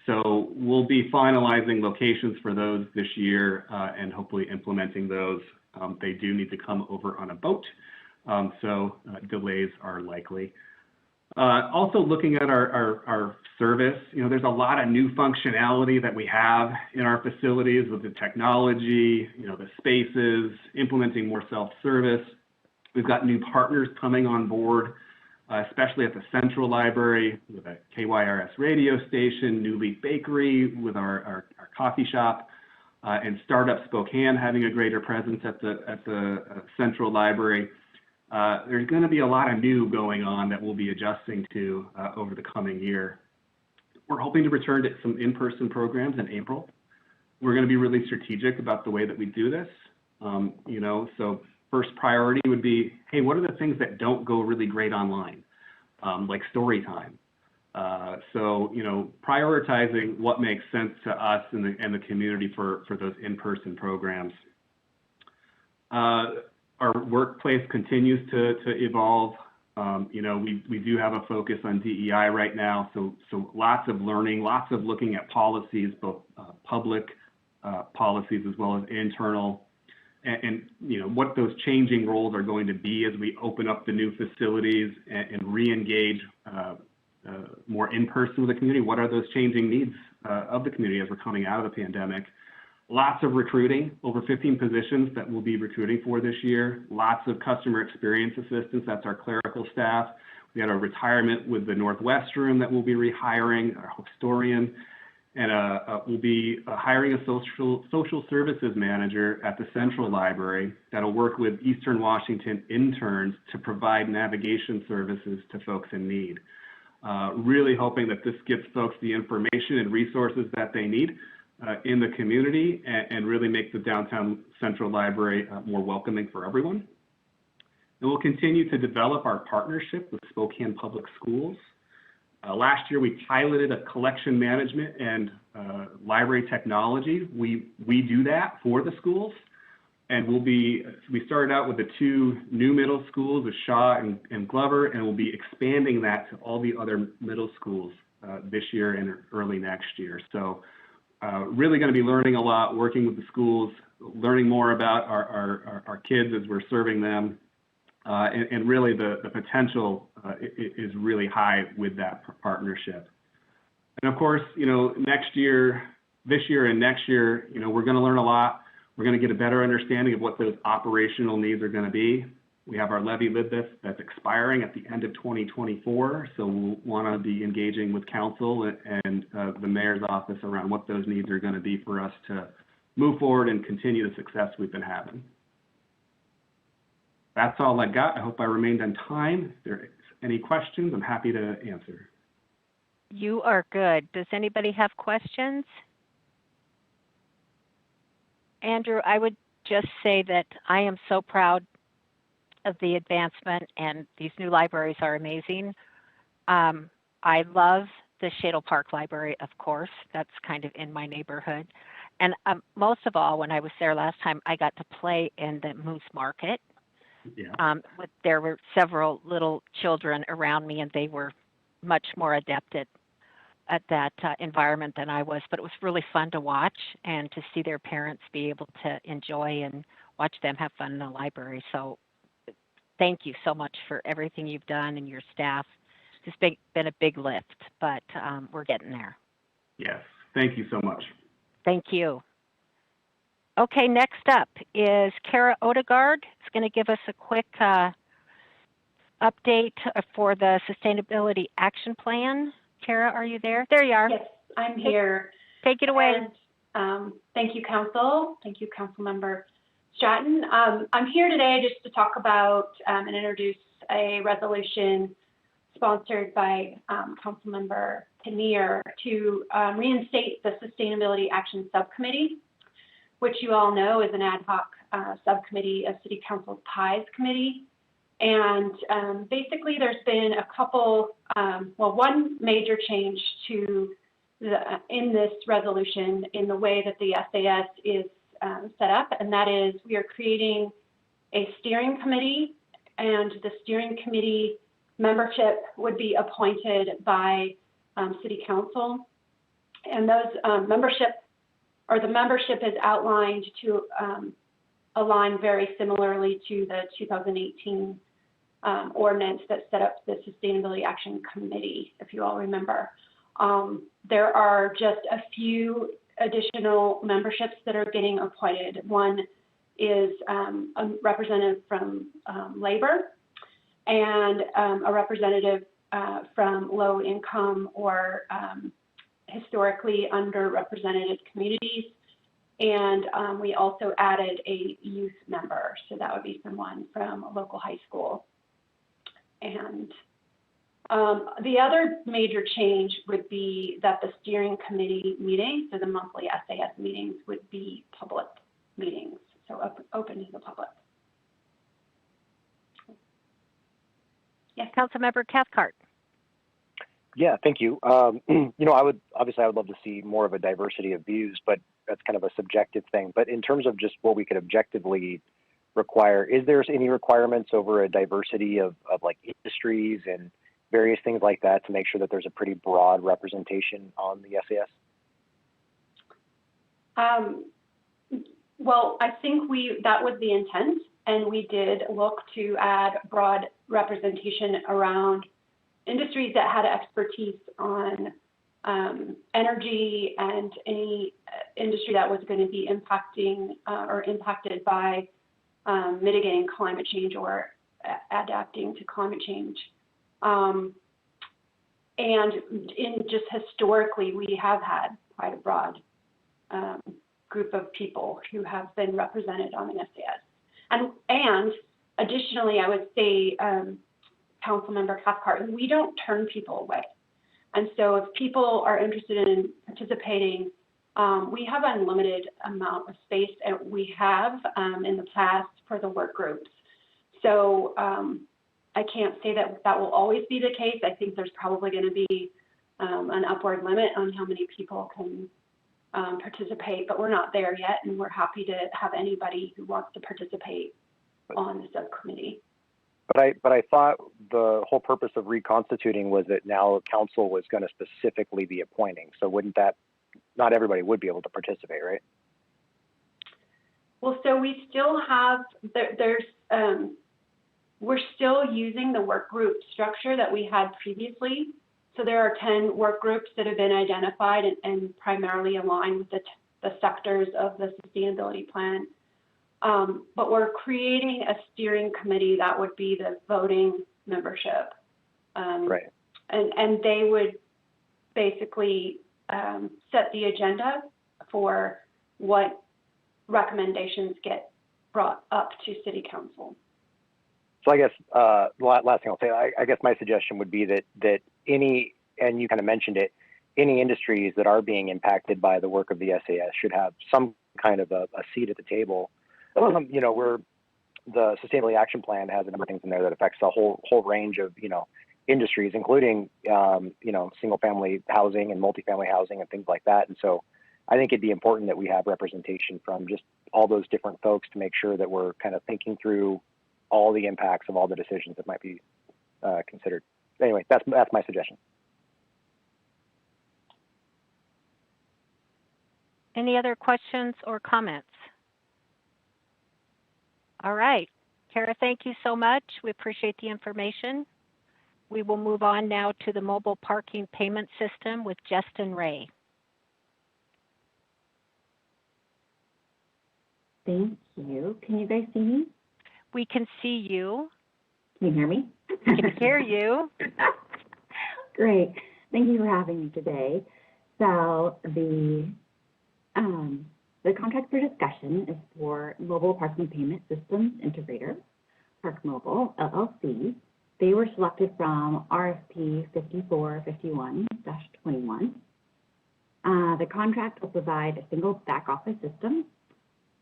So we'll be finalizing locations for those this year and hopefully implementing those. They do need to come over on a boat, so delays are likely. Also looking at our service, there's a lot of new functionality that we have in our facilities with the technology, the spaces, implementing more self-service. We've got new partners coming on board especially at the Central Library with a KYRS radio station, New Leaf Bakery with our coffee shop, and Startup Spokane having a greater presence at the Central Library. There's going to be a lot of new going on that we'll be adjusting to over the coming year. We're hoping to return to some in-person programs in April. We're going to be really strategic about the way that we do this. So first priority would be, hey, what are the things that don't go really great online, like story time? Prioritizing what makes sense to us and the community for those in-person programs. Our workplace continues to evolve. We do have a focus on DEI right now, so lots of learning, lots of looking at policies, both public policies as well as internal, and what those changing roles are going to be as we open up the new facilities and re-engage more in person with the community. What are those changing needs of the community as we're coming out of the pandemic? Lots of recruiting, over 15 positions that we'll be recruiting for this year. Lots of customer experience assistants, that's our clerical staff. We had a retirement with the Northwest Room that we'll be rehiring, our historian, and we'll be hiring a social services manager at the Central Library that'll work with Eastern Washington interns to provide navigation services to folks in need. Really hoping that this gets folks the information and resources that they need in the community and really make the downtown Central Library more welcoming for everyone. And we'll continue to develop our partnership with Spokane Public Schools. Last year, we piloted a collection management and library technology. We do that for the schools, and we started out with the 2 new middle schools, with Shaw and Glover, and we'll be expanding that to all the other middle schools this year and early next year. So really going to be learning a lot, working with the schools, learning more about our kids as we're serving them, and really the potential is really high with that partnership. And of course, this year and next year, we're going to learn a lot. We're going to get a better understanding of what those operational needs are going to be. We have our levy LibDIF that's expiring at the end of 2024, so we'll want to be engaging with council and the mayor's office around what those needs are going to be for us to move forward and continue the success we've been having. That's all I got. I hope I remained on time. If there are any questions, I'm happy to answer. You are good. Does anybody have questions? Andrew, I would just say that I am so proud of the advancement, and these new libraries are amazing. I love the Shadle Park Library, of course. That's kind of in my neighborhood. And most of all, when I was there last time, I got to play in the Moose Market. Yeah. There were several little children around me, and they were much more adept at that environment than I was, but it was really fun to watch and to see their parents be able to enjoy and watch them have fun in the library. So thank you so much for everything you've done and your staff. It's been a big lift, but we're getting there. Yes, thank you so much. Thank you. Okay, next up is Kara Odegaard. Is going to give us a quick update for the Sustainability Action Plan. Kara, are you there? There you are. Yes, I'm here. Take it away. And, thank you, Council. Thank you, Councilmember Stratton. I'm here today just to talk about and introduce a resolution sponsored by Councilmember Kinnear to reinstate the Sustainability Action Subcommittee, which you all know is an ad hoc subcommittee of City Council's PIES Committee. And basically there's been a couple, one major change to in this resolution in the way that the SAS is set up, and that is we are creating a steering committee, and the steering committee membership would be appointed by City Council. And those the membership is outlined to align very similarly to the 2018 ordinance that set up the Sustainability Action Committee, if you all remember. There are just a few additional memberships that are getting appointed. One is a representative from labor, and a representative from low income or historically underrepresented communities. And we also added a youth member, so that would be someone from a local high school. And the other major change would be that the steering committee meetings, so the monthly SAS meetings, would be public meetings, so open to the public. Yes, Councilmember Cathcart. Yeah, thank you. You know, I would love to see more of a diversity of views, but that's kind of a subjective thing. But in terms of just what we could objectively require, is there any requirements over a diversity of like industries and various things like that to make sure that there's a pretty broad representation on the SAS? Well, I think that was the intent, and we did look to add broad representation around industries that had expertise on energy and any industry that was going to be impacting or impacted by mitigating climate change or adapting to climate change. And just historically, we have had quite a broad group of people who have been represented on the SAS. And additionally, I would say, Councilmember Cathcart, we don't turn people away. And so if people are interested in participating, we have unlimited amount of space, and we have in the past for the work groups. So I can't say that will always be the case. I think there's probably going to be an upward limit on how many people can participate, but we're not there yet, and we're happy to have anybody who wants to participate on the subcommittee. But I thought the whole purpose of reconstituting was that now council was going to specifically be appointing. So wouldn't that, not everybody would be able to participate, right? Well, so we still have, we're still using the work group structure that we had previously. So there are 10 work groups that have been identified and primarily aligned with the sectors of the sustainability plan. But we're creating a steering committee that would be the voting membership. Right. And they would basically set the agenda for what recommendations get brought up to City Council. So I guess the last thing I'll say, I guess my suggestion would be that any, and you kind of mentioned it, any industries that are being impacted by the work of the SAS should have some kind of a seat at the table. You know, where the Sustainability Action Plan has a number of things in there that affects a whole range of, you know, industries, including, you know, single family housing and multifamily housing and things like that. And so I think it'd be important that we have representation from just all those different folks to make sure that we're kind of thinking through all the impacts of all the decisions that might be considered. Anyway, that's my suggestion. Any other questions or comments? All right. Kara, thank you so much. We appreciate the information. We will move on now to the mobile parking payment system with Justin Ray. Thank you. Can you guys see me? We can see you. Can you hear me? We can hear you. Great. Thank you for having me today. So the contract for discussion is for Mobile Parking Payment Systems Integrator, Park Mobile, LLC. They were selected from RFP 5451-21. The contract will provide a single back office system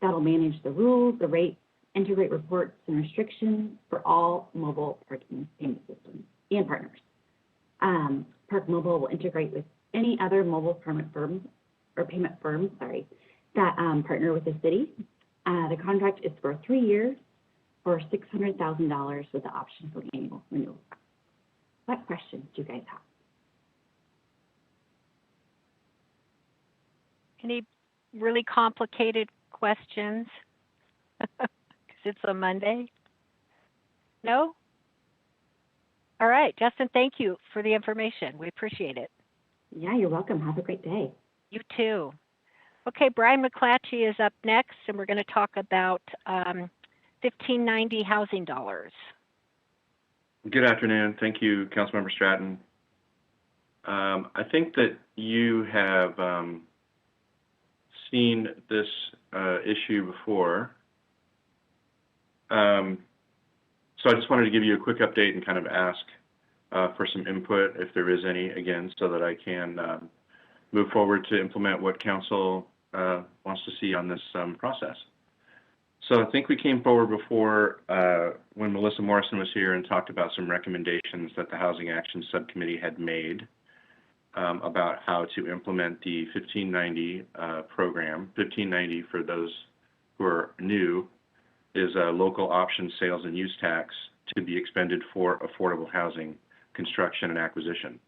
that will manage the rules, the rates, integrate reports and restrictions for all mobile parking payment systems and partners. Park Mobile will integrate with any other mobile payment firms that partner with the city. The contract is for 3 years for $600,000 with the option for annual renewal. What questions do you guys have? Any really complicated questions? Because it's a Monday. No? All right, Justin, thank you for the information. We appreciate it. Yeah, you're welcome. Have a great day. You too. Okay, Brian McClatchy is up next, and we're going to talk about 1590 housing dollars. Good afternoon. Thank you, Councilmember Stratton. I think that you have seen this issue before. So I just wanted to give you a quick update and kind of ask for some input, if there is any, again, so that I can move forward to implement what council wants to see on this process. So I think we came forward before when Melissa Morrison was here and talked about some recommendations that the Housing Action Subcommittee had made about how to implement the 1590 program. 1590, for those who are new, is a local option sales and use tax to be expended for affordable housing construction and acquisition.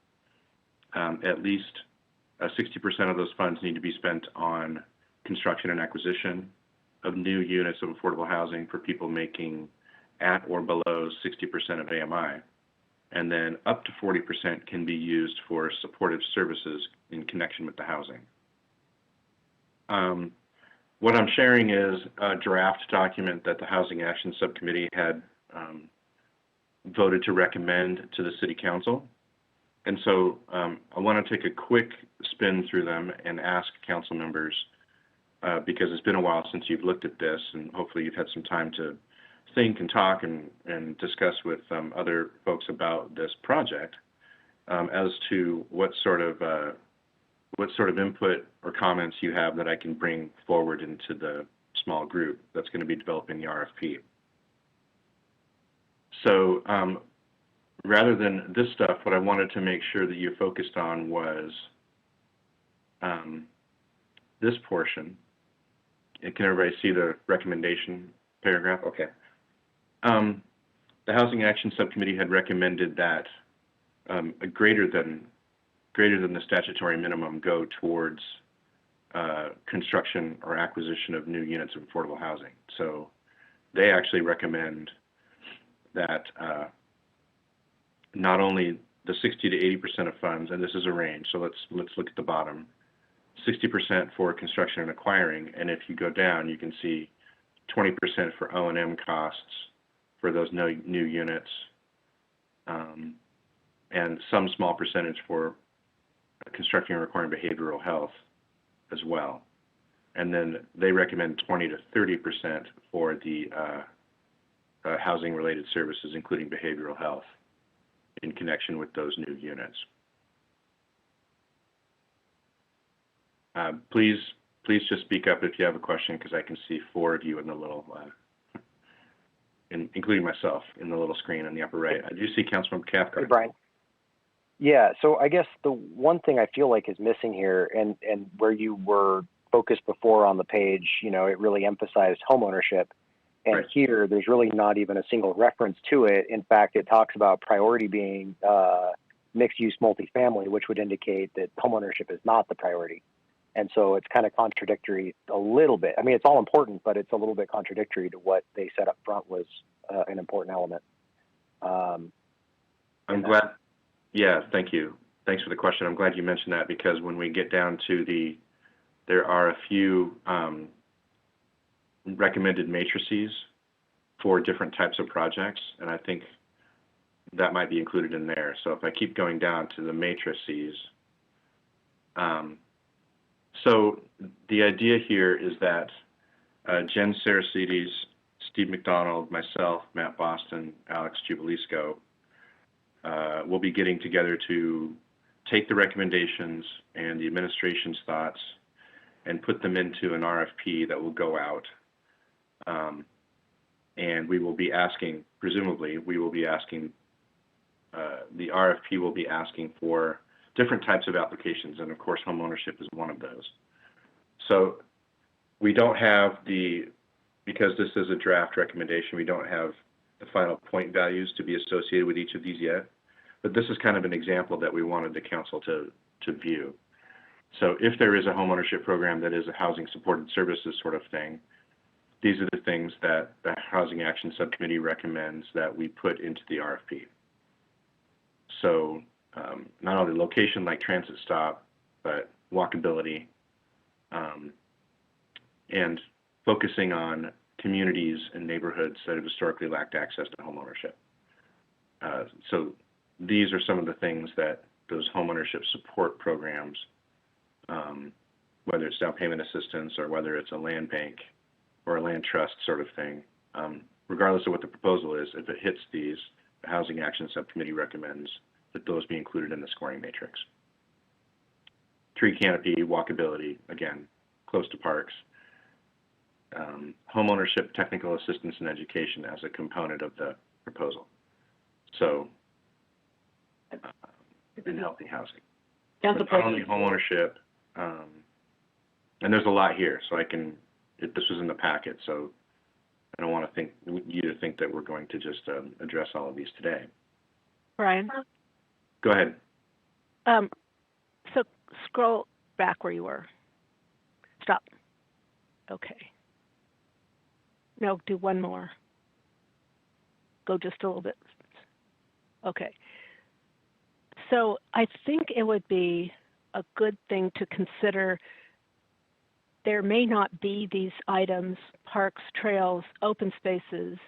At least 60% of those funds need to be spent on construction and acquisition of new units of affordable housing for people making at or below 60% of AMI. And then up to 40% can be used for supportive services in connection with the housing. What I'm sharing is a draft document that the Housing Action Subcommittee had voted to recommend to the City Council. And so I want to take a quick spin through them and ask council members, because it's been a while since you've looked at this, and hopefully you've had some time to think and talk and discuss with other folks about this project, as to what sort of input or comments you have that I can bring forward into the small group that's going to be developing the RFP. So rather than this stuff, what I wanted to make sure that you focused on was this portion. Can everybody see the recommendation paragraph? Okay. The Housing Action Subcommittee had recommended that a greater than the statutory minimum go towards construction or acquisition of new units of affordable housing. So they actually recommend that not only the 60 to 80% of funds, and this is a range, so let's look at the bottom, 60% for construction and acquiring, and if you go down, you can see 20% for O&M costs for those new units, and some small percentage for constructing and requiring behavioral health as well. And then they recommend 20 to 30% for the housing-related services, including behavioral health, in connection with those new units. Please just speak up if you have a question, because I can see 4 of you in the little, including myself, in the little screen in the upper right. I do see Councilmember Cathcart. Hey, Brian. Yeah, so I guess the one thing I feel like is missing here, and where you were focused before on the page, it really emphasized homeownership. And right here, there's really not even a single reference to it. In fact, it talks about priority being mixed-use multifamily, which would indicate that homeownership is not the priority. And so it's kind of contradictory a little bit. I mean, it's all important, but it's a little bit contradictory to what they said up front was an important element. I'm glad. Yeah, thank you. Thanks for the question. I'm glad you mentioned that, because when we get down to there are a few recommended matrices for different types of projects, and I think that might be included in there. So if I keep going down to the matrices, so the idea here is that Jen Saracides, Steve McDonald, myself, Matt Boston, Alex Jubilisco, we'll be getting together to take the recommendations and the administration's thoughts and put them into an RFP that will go out. And we will be asking, presumably, the RFP will be asking for different types of applications, and of course, homeownership is one of those. So we don't have because this is a draft recommendation, we don't have the final point values to be associated with each of these yet, but this is kind of an example that we wanted the council to view. So if there is a homeownership program that is a housing supported services sort of thing, these are the things that the Housing Action Subcommittee recommends that we put into the RFP. So not only location like transit stop, but walkability, and focusing on communities and neighborhoods that have historically lacked access to homeownership. So these are some of the things that those homeownership support programs, whether it's down payment assistance or whether it's a land bank or a land trust sort of thing, regardless of what the proposal is, if it hits these, the Housing Action Subcommittee recommends that those be included in the scoring matrix. Tree canopy, walkability, again, close to parks. Homeownership, technical assistance, and education as a component of the proposal. So, and healthy housing. Council But not only President. homeownership, and there's a lot here, so this was in the packet, so I don't want to think that we're going to just address all of these today. Brian? Go ahead. So scroll back where you were. Stop. Okay. No, do one more. Go just a little bit. Okay. So I think it would be a good thing to consider. There may not be these items, parks, trails, open spaces,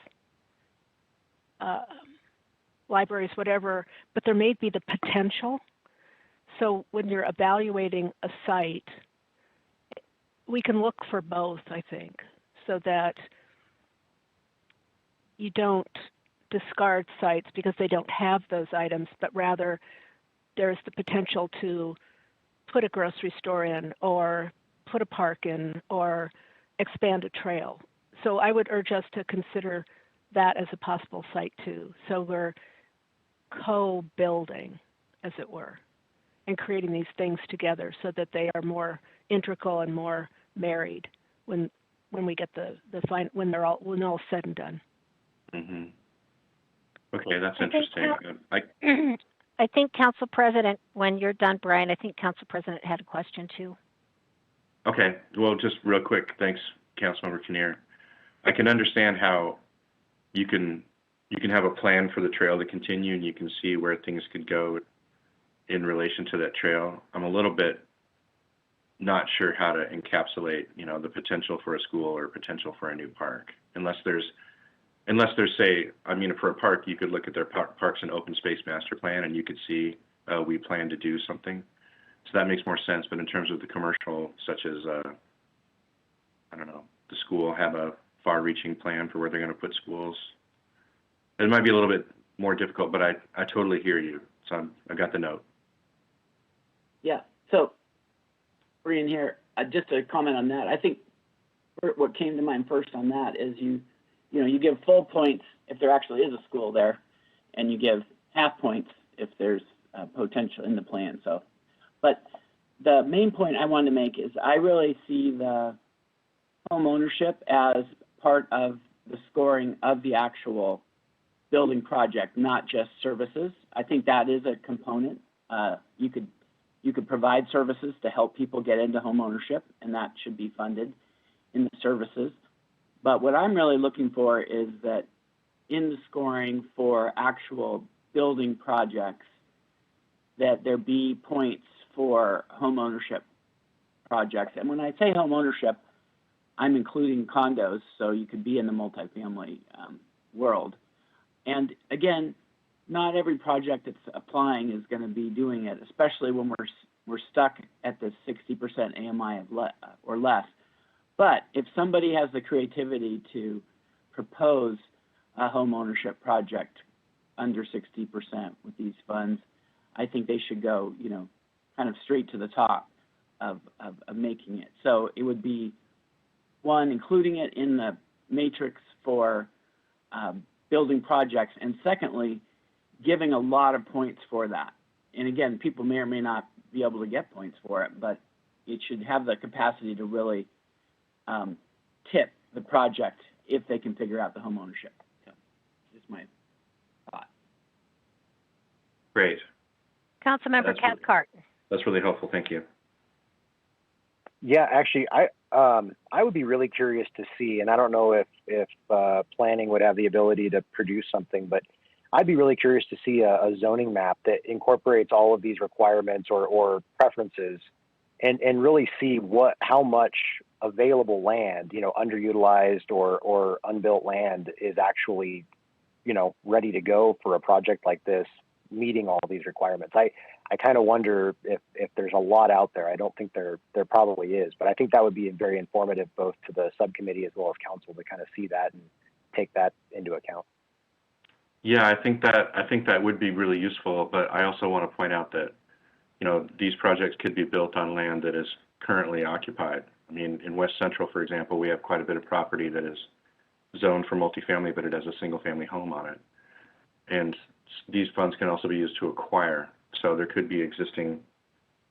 libraries, whatever, but there may be the potential. So when you're evaluating a site, we can look for both, I think, so that you don't discard sites because they don't have those items, but rather there's the potential to put a grocery store in or put a park in or expand a trail. So I would urge us to consider that as a possible site too. So we're co-building, as it were, and creating these things together so that they are more integral and more married when we get when all said and done. Mm-hmm. Okay, that's interesting. I think Council President, when you're done, Brian, I think Council President had a question too. Okay, well, just real quick, thanks, Councilmember Kinnear. I can understand how you can have a plan for the trail to continue and you can see where things could go in relation to that trail. I'm a little bit not sure how to encapsulate, the potential for a school or potential for a new park, unless there's say, for a park, you could look at their Parks and Open Space Master Plan and you could see we plan to do something. So that makes more sense. But in terms of the commercial, such as, the school have a far-reaching plan for where they're going to put schools, it might be a little bit more difficult, but I totally hear you. So I got the note. Yeah. So, Brian here, just to comment on that, I think what came to mind first on that is you give full points if there actually is a school there, and you give half points if there's potential in the plan. So, but the main point I wanted to make is I really see the home ownership as part of the scoring of the actual building project, not just services. I think that is a component. You could provide services to help people get into home ownership, and that should be funded in the services. But what I'm really looking for is that in the scoring for actual building projects, that there be points for home ownership projects. And when I say home ownership, I'm including condos, so you could be in the multifamily world. And again, not every project that's applying is going to be doing it, especially when we're stuck at the 60% AMI or less. But if somebody has the creativity to propose a home ownership project under 60% with these funds, I think they should go, kind of straight to the top of making it. So it would be, one, including it in the matrix for building projects, and secondly, giving a lot of points for that. And again, people may or may not be able to get points for it, but it should have the capacity to really tip the project if they can figure out the home ownership. So, just my thought. Great. Councilmember Cathcart. That's really helpful. Thank you. Yeah, actually, I would be really curious to see, and I don't know if planning would have the ability to produce something, but I'd be really curious to see a zoning map that incorporates all of these requirements or preferences, and really see how much available land, underutilized or unbuilt land is actually ready to go for a project like this, meeting all these requirements. I kind of wonder if there's a lot out there. I don't think there probably is, but I think that would be very informative both to the subcommittee as well as council to kind of see that and take that into account. Yeah, I think that would be really useful, but I also want to point out that, these projects could be built on land that is currently occupied. I mean, in West Central, for example, we have quite a bit of property that is zoned for multifamily, but it has a single-family home on it. And these funds can also be used to acquire. So there could be existing,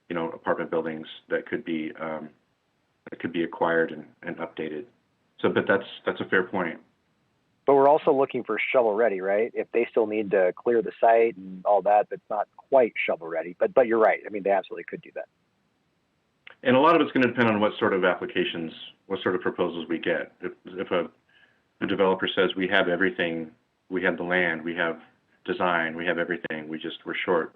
apartment buildings that could be acquired and updated. So, but that's a fair point. But we're also looking for shovel ready, right? If they still need to clear the site and all that, that's not quite shovel ready. But you're right. I mean, they absolutely could do that. And a lot of it's going to depend on what sort of applications, what sort of proposals we get. If a developer says we have everything, we have the land, we have design, we have everything, we're short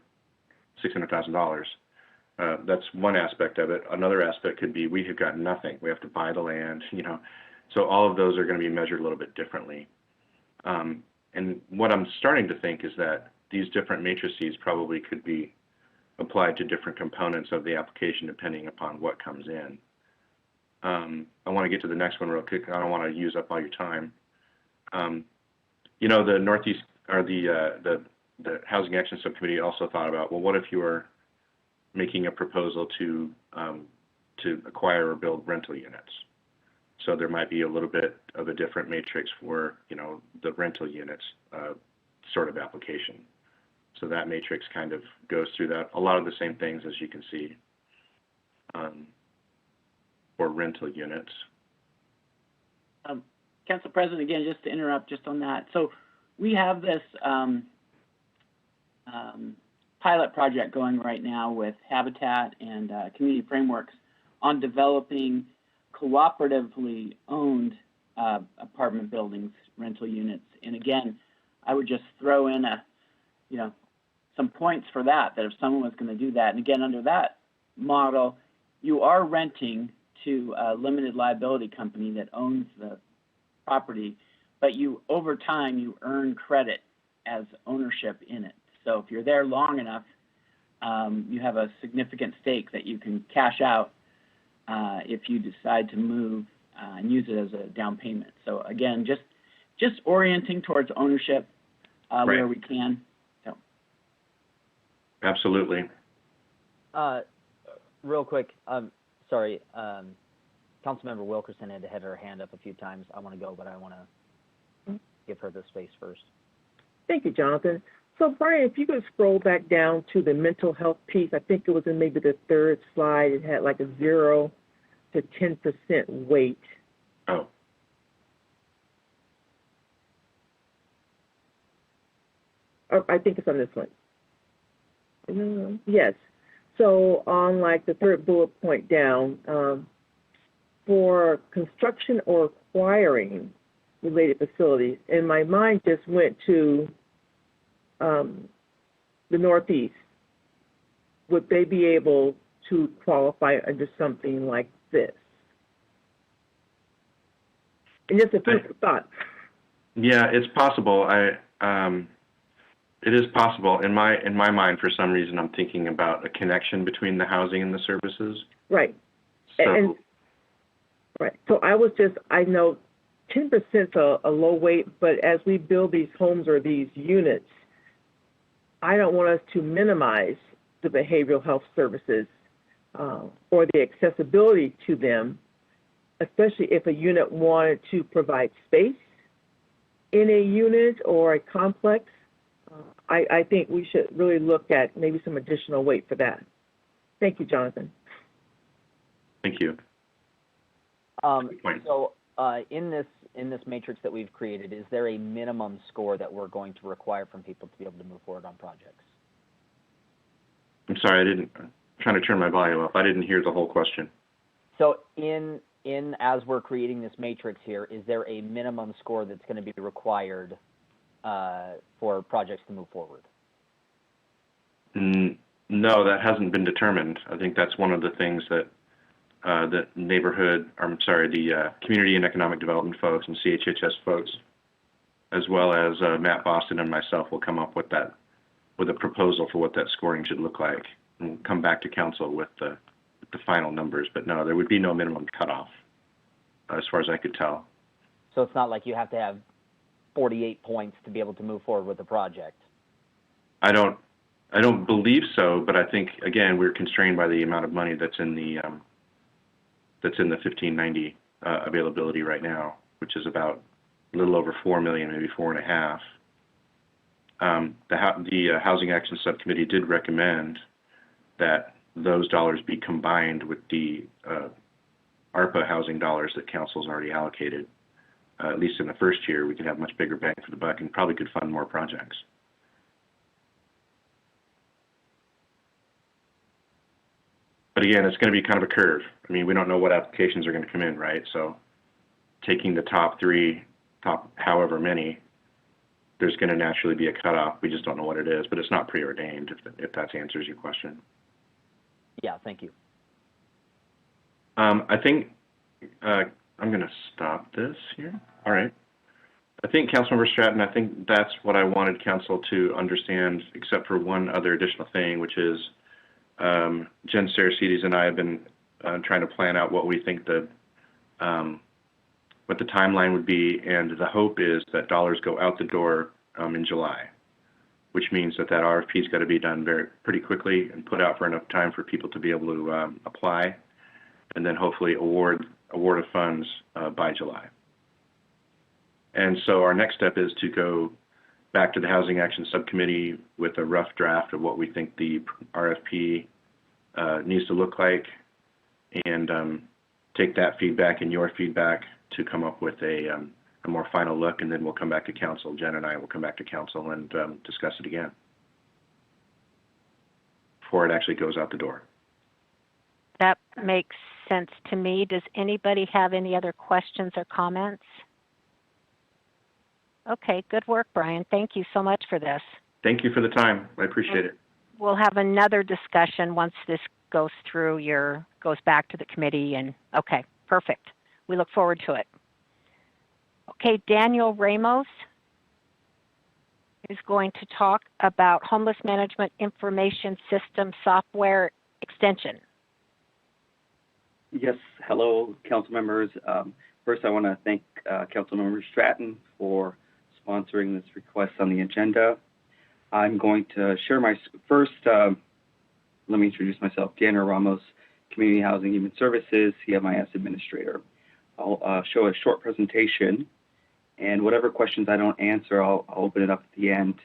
$600,000. That's one aspect of it. Another aspect could be we have got nothing. We have to buy the land, So all of those are going to be measured a little bit differently. And what I'm starting to think is that these different matrices probably could be applied to different components of the application depending upon what comes in. I want to get to the next one real quick. I don't want to use up all your time. The Northeast or the Housing Action Subcommittee also thought about, well, what if you were making a proposal to acquire or build rental units? So there might be a little bit of a different matrix for, the rental units sort of application. So that matrix kind of goes through that. A lot of the same things as you can see for rental units. Council President, again, just to interrupt just on that. So we have this pilot project going right now with Habitat and Community Frameworks on developing cooperatively owned apartment buildings, rental units. And again, I would just throw in some points for that if someone was going to do that. And again, under that model, you are renting to a limited liability company that owns the property, but over time, you earn credit as ownership in it. So if you're there long enough, you have a significant stake that you can cash out if you decide to move and use it as a down payment. So again, just orienting towards ownership where we can. So. Absolutely. Real quick, sorry, Councilmember Wilkerson had her hand up a few times. I want to go, but I want to give her the space first. Thank you, Jonathan. So, Brian, if you could scroll back down to the mental health piece, I think it was in maybe the third slide. It had like a 0 to 10% weight. Oh. I think it's on this one. Yes. So on like the third bullet point down, for construction or acquiring related facilities, and my mind just went to the Northeast. Would they be able to qualify under something like this? And just a food for thought. Yeah, it's possible. It is possible. In my mind, for some reason, I'm thinking about a connection between the housing and the services. Right. So, right. So I know 10% is a low weight, but as we build these homes or these units, I don't want us to minimize the behavioral health services or the accessibility to them, especially if a unit wanted to provide space in a unit or a complex. I think we should really look at maybe some additional weight for that. Thank you, Jonathan. Thank you. So in this matrix that we've created, is there a minimum score that we're going to require from people to be able to move forward on projects? I'm sorry, I'm trying to turn my volume up. I didn't hear the whole question. So as we're creating this matrix here, is there a minimum score that's going to be required for projects to move forward? No, that hasn't been determined. I think that's one of the things that the Community and Economic Development folks and CHHS folks as well as Matt Boston and myself will come up with a proposal for what that scoring should look like, and we'll come back to council with the final numbers. But no, there would be no minimum cutoff, as far as I could tell. So it's not like you have to have 48 points to be able to move forward with the project. I don't believe so, but I think again we're constrained by the amount of money that's in the 1590 availability right now, which is about a little over 4 million, maybe 4.5. The Housing Action Subcommittee did recommend that those dollars be combined with the ARPA housing dollars that council's already allocated. At least in the first year, we could have much bigger bang for the buck and probably could fund more projects. But again, it's going to be kind of a curve. I mean, we don't know what applications are going to come in, right? So taking the top however many, there's going to naturally be a cutoff. We just don't know what it is, but it's not preordained, if that answers your question. Yeah, thank you. I think I'm going to stop this here. All right. I think, Councilmember Stratton, I think that's what I wanted council to understand, except for one other additional thing, which is Jen Saracides and I have been trying to plan out what we think what the timeline would be, and the hope is that dollars go out the door in July, which means that RFP's got to be done pretty quickly and put out for enough time for people to be able to apply, and then hopefully award of funds by July. And so our next step is to go back to the Housing Action Subcommittee with a rough draft of what we think the RFP needs to look like, and take that feedback and your feedback to come up with a more final look, and then we'll come back to council. Jen and I will come back to council and discuss it again before it actually goes out the door. That makes sense to me. Does anybody have any other questions or comments? Okay, good work, Brian. Thank you so much for this. Thank you for the time. I appreciate it. We'll have another discussion once this goes back to the committee, and okay, perfect. We look forward to it. Okay, Daniel Ramos is going to talk about Homeless Management Information System software extension. Yes, hello, council members. First, I want to thank Councilmember Stratton for sponsoring this request on the agenda. I'm going to share my first, let me introduce myself, Daniel Ramos, Community Housing Human Services, CMIS Administrator. I'll show a short presentation, and whatever questions I don't answer, I'll open it up at the end.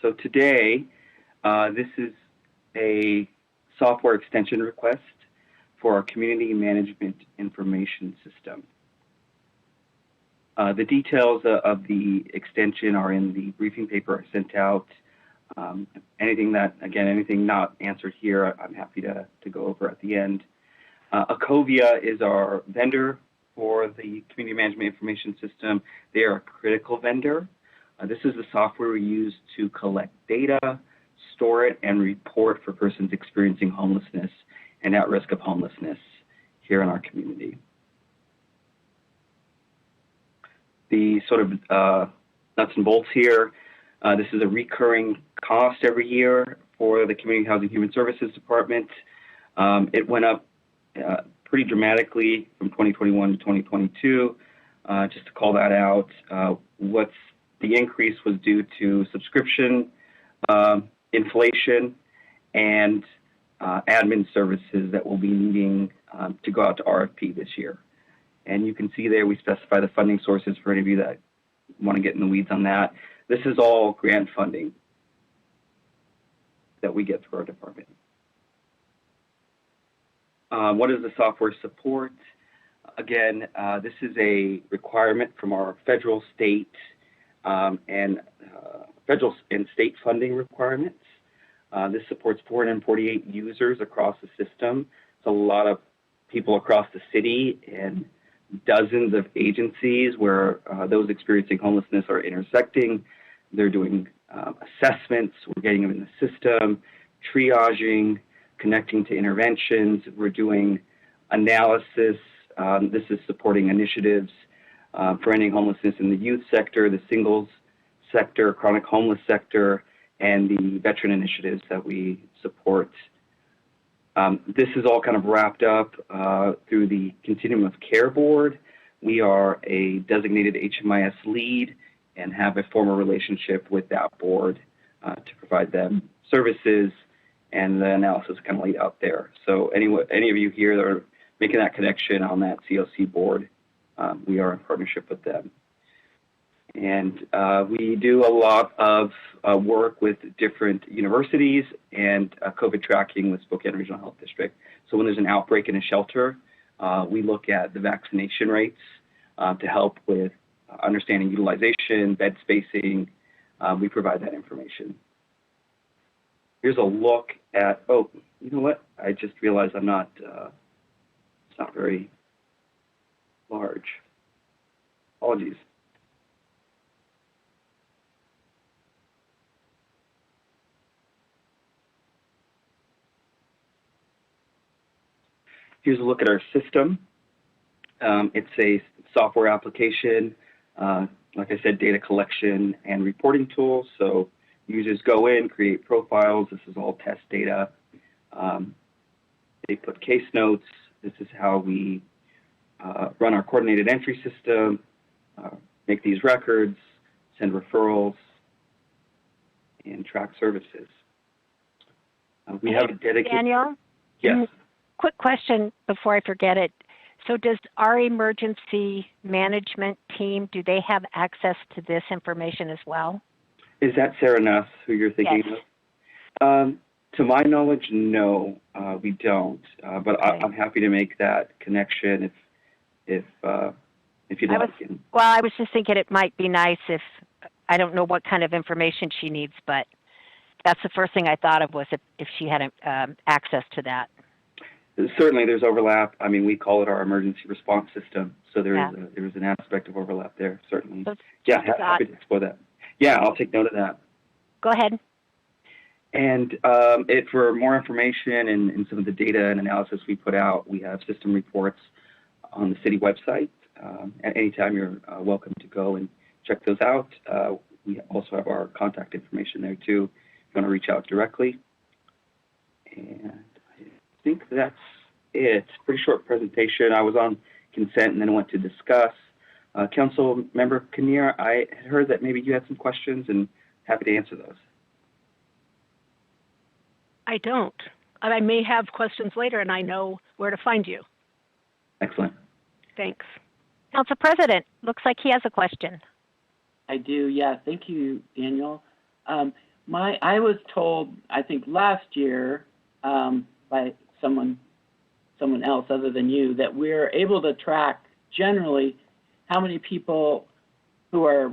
So today, this is a software extension request for our Community Management Information System. The details of the extension are in the briefing paper I sent out. Anything not answered here, I'm happy to go over at the end. Ecovia is our vendor for the Community Management Information System. They are a critical vendor. This is the software we use to collect data, store it, and report for persons experiencing homelessness and at risk of homelessness here in our community. The sort of nuts and bolts here, this is a recurring cost every year for the Community Housing Human Services Department. It went up pretty dramatically from 2021 to 2022. Just to call that out, the increase was due to subscription inflation and admin services that will be needing to go out to RFP this year. And you can see there we specify the funding sources for any of you that want to get in the weeds on that. This is all grant funding that we get through our department. What is the software support? Again, this is a requirement from our federal, state, and state funding requirements. This supports 448 users across the system. It's a lot of people across the city and dozens of agencies where those experiencing homelessness are intersecting. They're doing assessments. We're getting them in the system, triaging, connecting to interventions. We're doing analysis. This is supporting initiatives for ending homelessness in the youth sector, the singles sector, chronic homeless sector, and the veteran initiatives that we support. This is all kind of wrapped up through the Continuum of Care Board. We are a designated HMIS lead and have a formal relationship with that board to provide them services, and the analysis kind of laid out there. So any of you here that are making that connection on that COC board, we are in partnership with them. And we do a lot of work with different universities and COVID tracking with Spokane Regional Health District. So when there's an outbreak in a shelter, we look at the vaccination rates to help with understanding utilization, bed spacing. We provide that information. Here's a look at, oh, you know what? I just realized I'm not, it's not very large. Apologies. Here's a look at our system. It's a software application, like I said, data collection and reporting tools. So users go in, create profiles. This is all test data. They put case notes. This is how we run our coordinated entry system, make these records, send referrals, and track services. We have a dedicated... Daniel? Yes. Quick question before I forget it. So does our emergency management team, do they have access to this information as well? Is that Sarah Nuss who you're thinking Yes. of? To my knowledge, no, we don't. But Okay. I'm happy to make that connection if you'd like. Well, I was just thinking it might be nice if, I don't know what kind of information she needs, but that's the first thing I thought of was if she had access to that. Certainly, there's overlap. I mean, we call it our emergency response system, so there is an aspect of overlap there. Certainly, So yeah, happy to explore that. Yeah, I'll take note of that. Go ahead. And for more information and some of the data and analysis we put out, we have system reports on the city website. At any time, you're welcome to go and check those out. We also have our contact information there too, if you want to reach out directly. And I think that's it. Pretty short presentation. I was on consent and then went to discuss. Council Member Kinnear, I had heard that maybe you had some questions, and happy to answer those. I don't. I may have questions later, and I know where to find you. Excellent. Thanks. Council President, looks like he has a question. I do, yeah. Thank you, Daniel. I was told, I think last year, by someone else other than you, that we're able to track generally how many people who are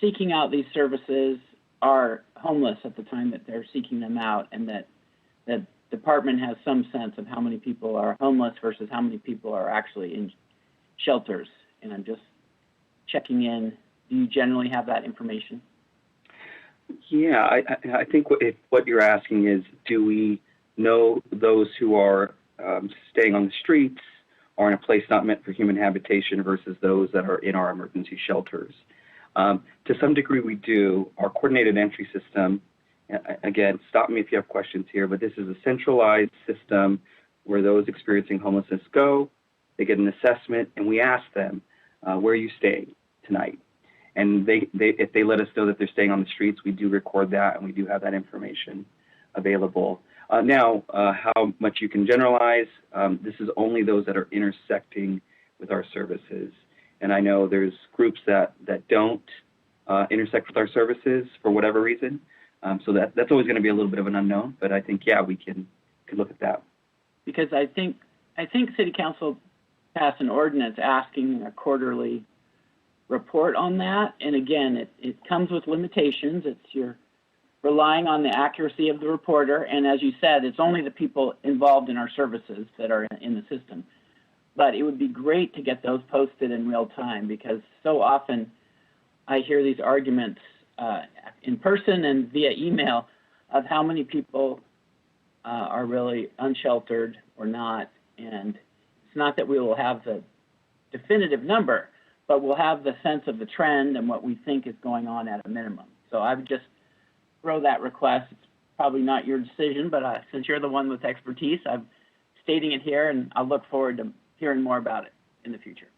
seeking out these services are homeless at the time that they're seeking them out, and that the department has some sense of how many people are homeless versus how many people are actually in shelters. And I'm just checking in. Do you generally have that information? Yeah, I think what you're asking is, do we know those who are staying on the streets or in a place not meant for human habitation versus those that are in our emergency shelters? To some degree, we do. Our coordinated entry system, again, stop me if you have questions here, but this is a centralized system where those experiencing homelessness go, they get an assessment, and we ask them, where are you staying tonight? And if they let us know that they're staying on the streets, we do record that, and we do have that information available. Now, how much you can generalize, this is only those that are intersecting with our services. And I know there's groups that don't intersect with our services for whatever reason. So that's always going to be a little bit of an unknown, but I think, yeah, we can look at that. Because I think City Council passed an ordinance asking a quarterly report on that. And again, it comes with limitations. You're relying on the accuracy of the reporter. And as you said, it's only the people involved in our services that are in the system. But it would be great to get those posted in real time, because so often I hear these arguments in person and via email of how many people are really unsheltered or not. And it's not that we will have the definitive number, but we'll have the sense of the trend and what we think is going on at a minimum. So I would just throw that request. It's probably not your decision, but since you're the one with expertise, I'm stating it here, and I'll look forward to hearing more about it in the future.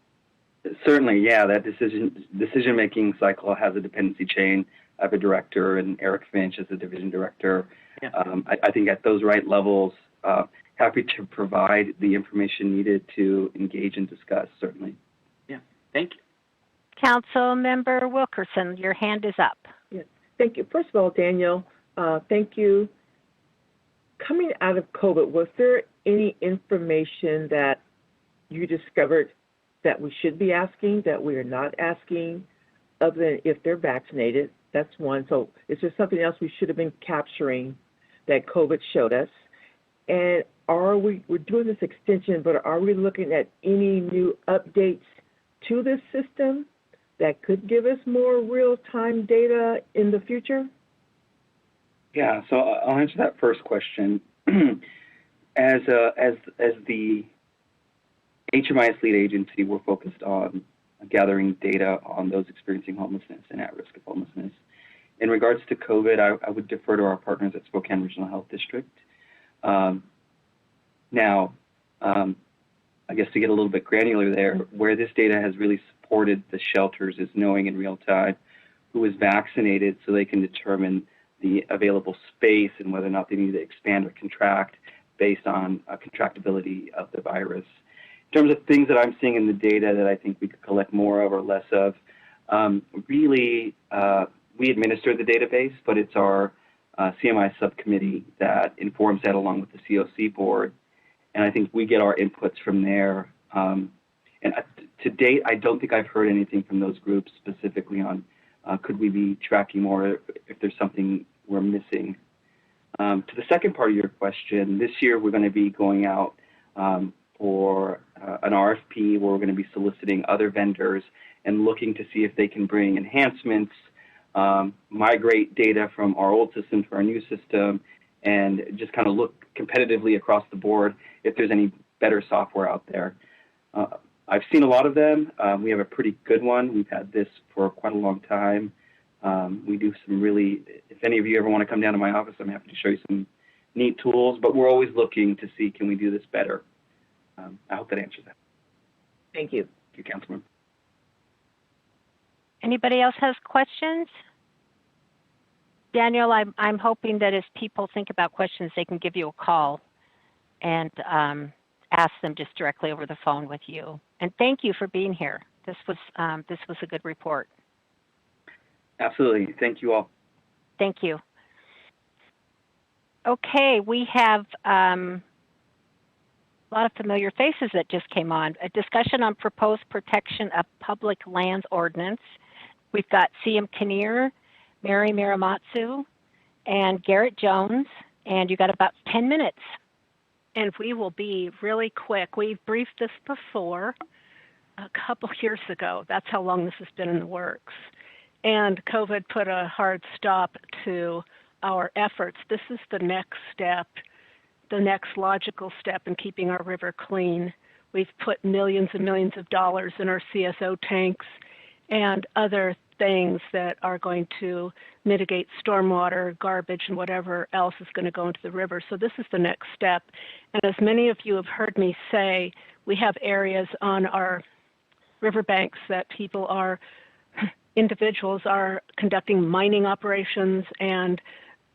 Certainly, yeah, that decision-making cycle has a dependency chain. I have a director, and Eric Finch is the division director. Yeah. I think at those right levels, happy to provide the information needed to engage and discuss, certainly. Yeah, thank you. Council Member Wilkerson, your hand is up. Yes, thank you. First of all, Daniel, thank you. Coming out of COVID, was there any information that you discovered that we should be asking, that we are not asking, other than if they're vaccinated? That's one. So is there something else we should have been capturing that COVID showed us? And we're doing this extension, but are we looking at any new updates to this system that could give us more real-time data in the future? Yeah, so I'll answer that first question. As the HMIS lead agency, we're focused on gathering data on those experiencing homelessness and at risk of homelessness. In regards to COVID, I would defer to our partners at Spokane Regional Health District. Now, I guess to get a little bit granular there, where this data has really supported the shelters is knowing in real time who is vaccinated so they can determine the available space and whether or not they need to expand or contract based on contractability of the virus. In terms of things that I'm seeing in the data that I think we could collect more of or less of, really, we administer the database, but it's our CMI subcommittee that informs that along with the COC board. And I think we get our inputs from there. And to date, I don't think I've heard anything from those groups specifically on could we be tracking more if there's something we're missing. To the second part of your question, this year we're going to be going out for an RFP where we're going to be soliciting other vendors and looking to see if they can bring enhancements, migrate data from our old system to our new system, and just kind of look competitively across the board if there's any better software out there. I've seen a lot of them. We have a pretty good one. We've had this for quite a long time. We do some really, if any of you ever want to come down to my office, I'm happy to show you some neat tools, but we're always looking to see, can we do this better? I hope that answers that. Thank you. Thank you, Councilman. Anybody else has questions? Daniel, I'm hoping that as people think about questions, they can give you a call and ask them just directly over the phone with you. And thank you for being here. This was a good report. Absolutely. Thank you all. Thank you. Okay, we have a lot of familiar faces that just came on. A discussion on proposed protection of public lands ordinance. We've got CM Kinnear, Mary Miramatsu, and Garrett Jones, and you got about 10 minutes. And we will be really quick. We've briefed this before a couple years ago. That's how long this has been in the works. And COVID put a hard stop to our efforts. This is the next step, the next logical step in keeping our river clean. We've put millions and millions of dollars in our CSO tanks and other things that are going to mitigate stormwater, garbage, and whatever else is going to go into the river. So this is the next step. And as many of you have heard me say, we have areas on our riverbanks that individuals are conducting mining operations and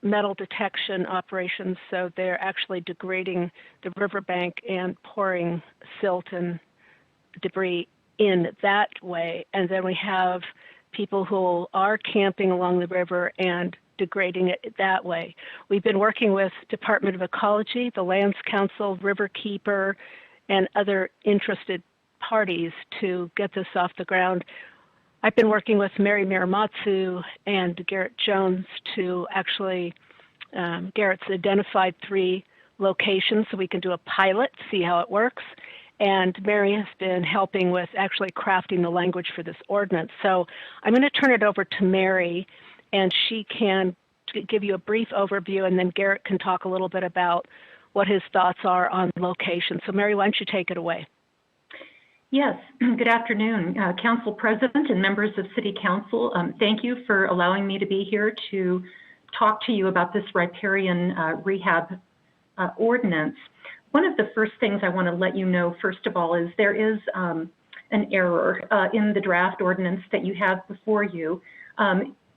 metal detection operations. So they're actually degrading the riverbank and pouring silt and debris in that way. And then we have people who are camping along the river and degrading it that way. We've been working with Department of Ecology, the Lands Council, Riverkeeper, and other interested parties to get this off the ground. I've been working with Mary Miramatsu and Garrett Jones to actually, Garrett's identified 3 locations so we can do a pilot, see how it works. And Mary has been helping with actually crafting the language for this ordinance. So I'm going to turn it over to Mary, and she can give you a brief overview, and then Garrett can talk a little bit about what his thoughts are on location. So Mary, why don't you take it away? Yes, good afternoon, Council President and members of City Council. Thank you for allowing me to be here to talk to you about this riparian rehab ordinance. One of the first things I want to let you know, first of all, is there is an error in the draft ordinance that you have before you.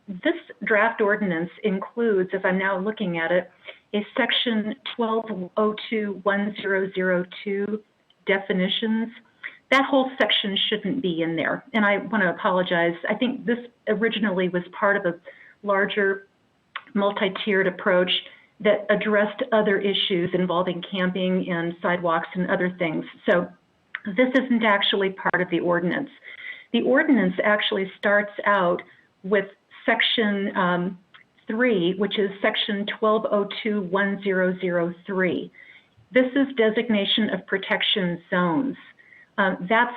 This draft ordinance includes, as I'm now looking at it, a section 12021002 definitions. That whole section shouldn't be in there, and I want to apologize. I think this originally was part of a larger multi-tiered approach that addressed other issues involving camping and sidewalks and other things. So this isn't actually part of the ordinance. The ordinance actually starts out with section 3, which is section 12021003. This is designation of protection zones. That's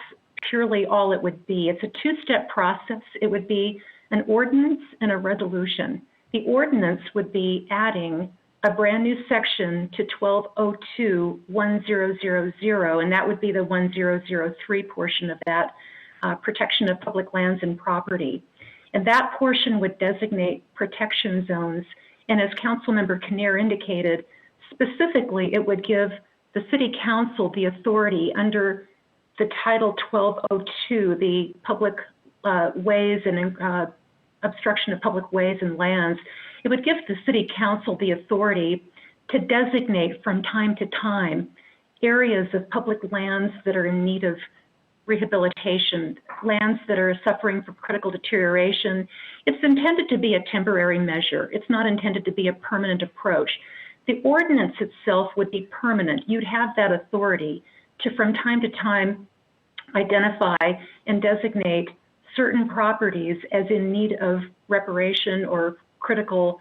purely all it would be. It's a two-step process. It would be an ordinance and a resolution. The ordinance would be adding a brand new section to 12021000, and that would be the 1003 portion of that, protection of public lands and property. And that portion would designate protection zones. And as Councilmember Kinnear indicated, specifically it would give the City Council the authority under the Title 1202, the public ways and obstruction of public ways and lands. It would give the City Council the authority to designate from time to time areas of public lands that are in need of rehabilitation, lands that are suffering from critical deterioration. It's intended to be a temporary measure. It's not intended to be a permanent approach. The ordinance itself would be permanent. You'd have that authority to, from time to time, identify and designate certain properties as in need of reparation or critical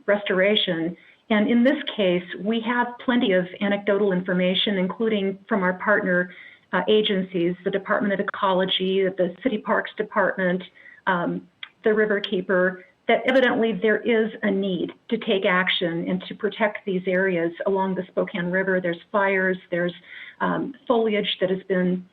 restoration. And in this case, we have plenty of anecdotal information, including from our partner agencies, the Department of Ecology, the City Parks Department, the Riverkeeper, that evidently there is a need to take action and to protect these areas along the Spokane River. There's fires, there's foliage that has been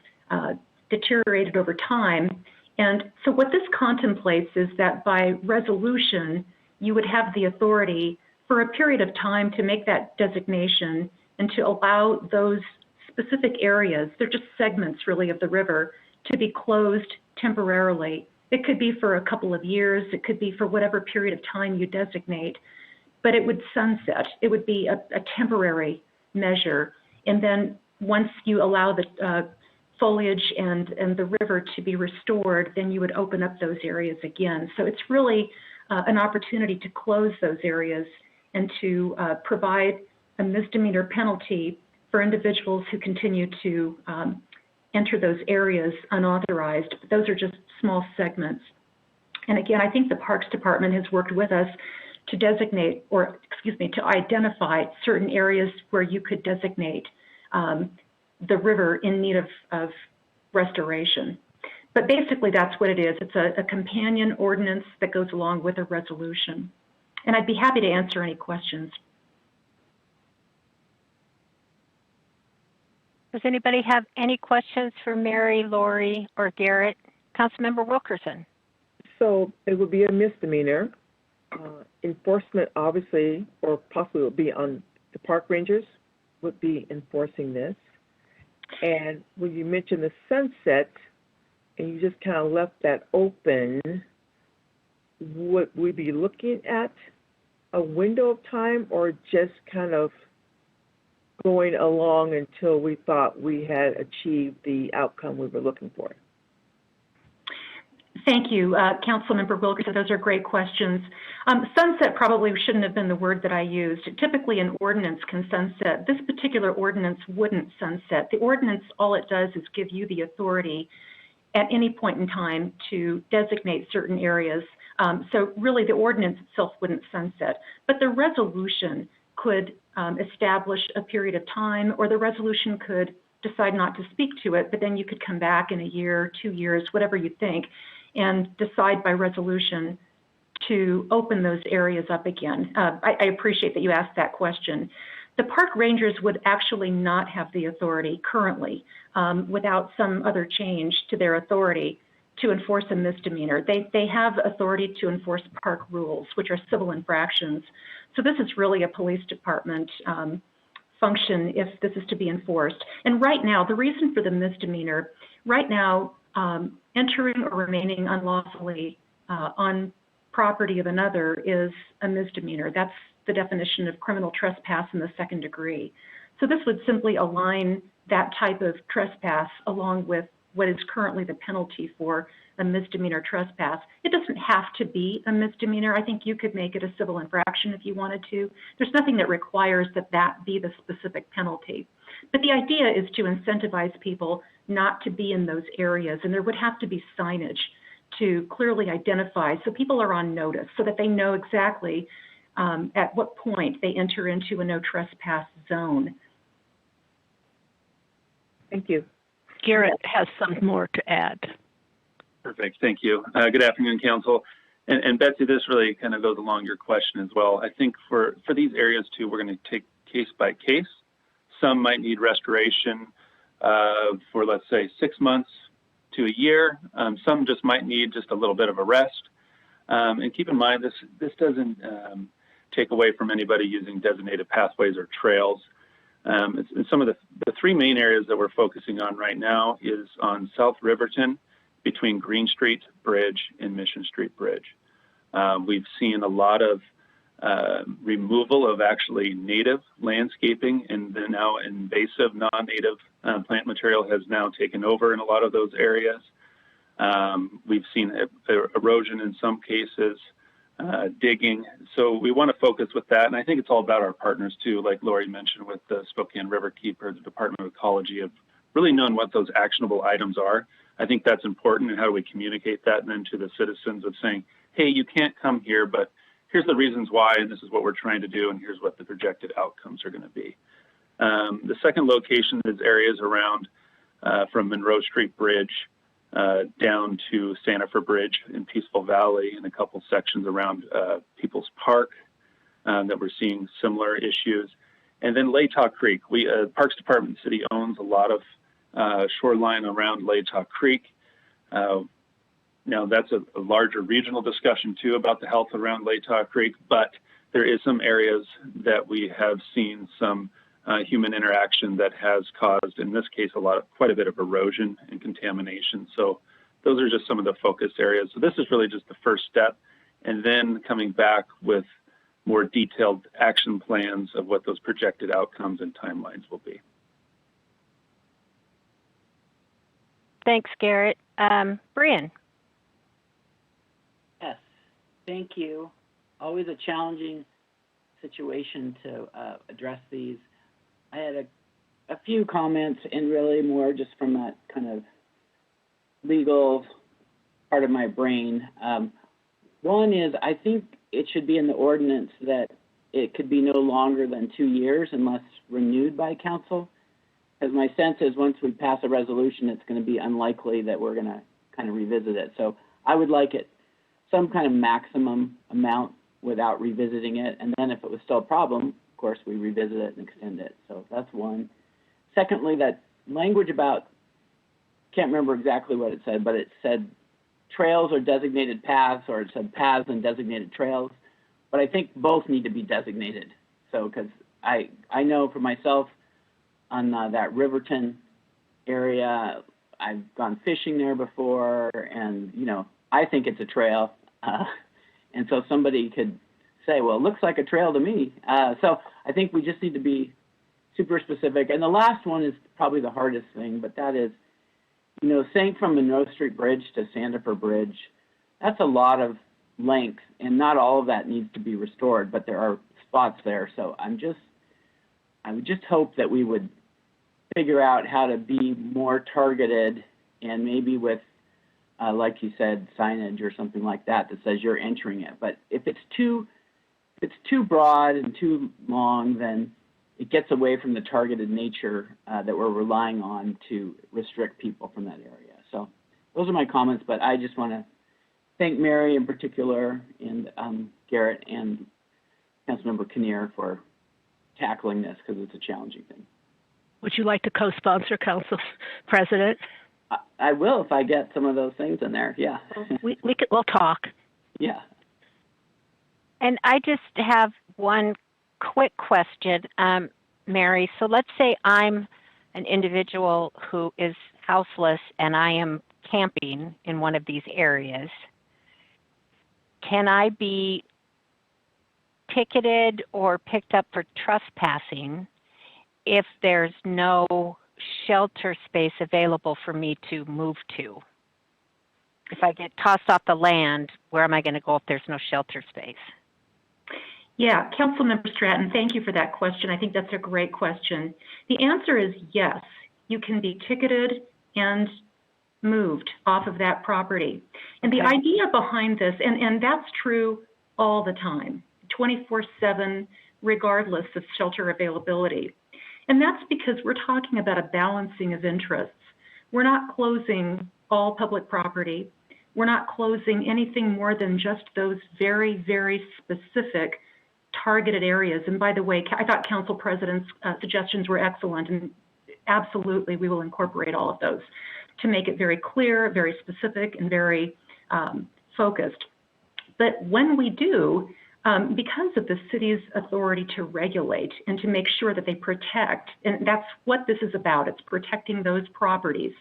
deteriorated over time. And so what this contemplates is that by resolution, you would have the authority for a period of time to make that designation and to allow those specific areas, they're just segments really of the river, to be closed temporarily. It could be for a couple of years, it could be for whatever period of time you designate, but it would sunset. It would be a temporary measure. And then once you allow the foliage and the river to be restored, then you would open up those areas again. So it's really an opportunity to close those areas and to provide a misdemeanor penalty for individuals who continue to enter those areas unauthorized. But those are just small segments. And again, I think the Parks Department has worked with us to designate, or excuse me, to identify certain areas where you could designate the river in need of restoration. But basically that's what it is. It's a companion ordinance that goes along with a resolution. And I'd be happy to answer any questions. Does anybody have any questions for Mary, Lori, or Garrett? Councilmember Wilkerson. So it would be a misdemeanor. Enforcement, obviously, or possibly would be on the park rangers would be enforcing this. And when you mentioned the sunset, and you just kind of left that open, would we be looking at a window of time or just kind of going along until we thought we had achieved the outcome we were looking for? Thank you, Councilmember Wilkerson. Those are great questions. Sunset probably shouldn't have been the word that I used. Typically, an ordinance can sunset. This particular ordinance wouldn't sunset. The ordinance, all it does is give you the authority at any point in time to designate certain areas. So really, the ordinance itself wouldn't sunset. But the resolution could establish a period of time, or the resolution could decide not to speak to it, but then you could come back in a year, 2 years, whatever you think, and decide by resolution to open those areas up again. I appreciate that you asked that question. The park rangers would actually not have the authority currently, without some other change to their authority, to enforce a misdemeanor. They have authority to enforce park rules, which are civil infractions. So this is really a police department function if this is to be enforced. And right now, the reason for the misdemeanor, right now, entering or remaining unlawfully on property of another is a misdemeanor. That's the definition of criminal trespass in the second degree. So this would simply align that type of trespass along with what is currently the penalty for a misdemeanor trespass. It doesn't have to be a misdemeanor. I think you could make it a civil infraction if you wanted to. There's nothing that requires that that be the specific penalty. But the idea is to incentivize people not to be in those areas, and there would have to be signage to clearly identify so people are on notice so that they know exactly at what point they enter into a no trespass zone. Thank you. Garrett has some more to add. Perfect. Thank you. Good afternoon, Council. And Betsy, this really kind of goes along your question as well. I think for these areas too, we're going to take case by case. Some might need restoration for, let's say, 6 months to a year. Some just might need just a little bit of a rest. And keep in mind, this doesn't take away from anybody using designated pathways or trails. And some of the three main areas that we're focusing on right now is on South Riverton, between Green Street Bridge and Mission Street Bridge. We've seen a lot of removal of actually native landscaping, and then now invasive non-native plant material has now taken over in a lot of those areas. We've seen erosion in some cases, digging. So we want to focus with that. And I think it's all about our partners too, like Lori mentioned with the Spokane Riverkeeper, the Department of Ecology, of really knowing what those actionable items are. I think that's important, and how do we communicate that then to the citizens of saying, hey, you can't come here, but here's the reasons why, and this is what we're trying to do, and here's what the projected outcomes are going to be. The second location is areas around from Monroe Street Bridge down to Sandifer Bridge in Peaceful Valley, and a couple sections around People's Park that we're seeing similar issues. And then Latah Creek. Parks Department City owns a lot of shoreline around Latah Creek. Now that's a larger regional discussion too about the health around Latah Creek, but there is some areas that we have seen some human interaction that has caused, in this case, quite a bit of erosion and contamination. So those are just some of the focus areas. So this is really just the first step, and then coming back with more detailed action plans of what those projected outcomes and timelines will be. Thanks, Garrett. Brian. Yes, thank you. Always a challenging situation to address these. I had a few comments, and really more just from that kind of legal part of my brain. One is, I think it should be in the ordinance that it could be no longer than 2 years unless renewed by council. Because my sense is once we pass a resolution, it's going to be unlikely that we're going to kind of revisit it. So I would like it some kind of maximum amount without revisiting it. And then if it was still a problem, of course, we revisit it and extend it. So that's one. Secondly, that language about, can't remember exactly what it said, but it said trails or designated paths, or it said paths and designated trails. But I think both need to be designated. So, because I know for myself, on that Riverton area, I've gone fishing there before, and, you know, I think it's a trail. And so somebody could say, well, it looks like a trail to me. So I think we just need to be super specific. And the last one is probably the hardest thing, but that is, you know, saying from Monroe Street Bridge to Sandifer Bridge, that's a lot of length, and not all of that needs to be restored, but there are spots there. So I would just hope that we would figure out how to be more targeted, and maybe with, like you said, signage or something like that that says you're entering it. But if it's too broad and too long, then it gets away from the targeted nature that we're relying on to restrict people from that area. So those are my comments, but I just want to thank Mary in particular, and Garrett and Councilmember Kinnear for tackling this because it's a challenging thing. Would you like to co-sponsor, Council President? I will if I get some of those things in there. Yeah. We'll talk. Yeah. And I just have one quick question, Mary. So let's say I'm an individual who is houseless and I am camping in one of these areas. Can I be ticketed or picked up for trespassing if there's no shelter space available for me to move to? If I get tossed off the land, where am I going to go if there's no shelter space? Yeah, Councilmember Stratton, thank you for that question. I think that's a great question. The answer is yes, you can be ticketed and moved off of that property. And the idea behind this, and that's true all the time, 24/7, regardless of shelter availability. And that's because we're talking about a balancing of interests. We're not closing all public property. We're not closing anything more than just those very, very specific targeted areas. And by the way, I thought Council President's suggestions were excellent, and absolutely we will incorporate all of those to make it very clear, very specific, and very focused. But when we do, because of the city's authority to regulate and to make sure that they protect, and that's what this is about, it's protecting those properties.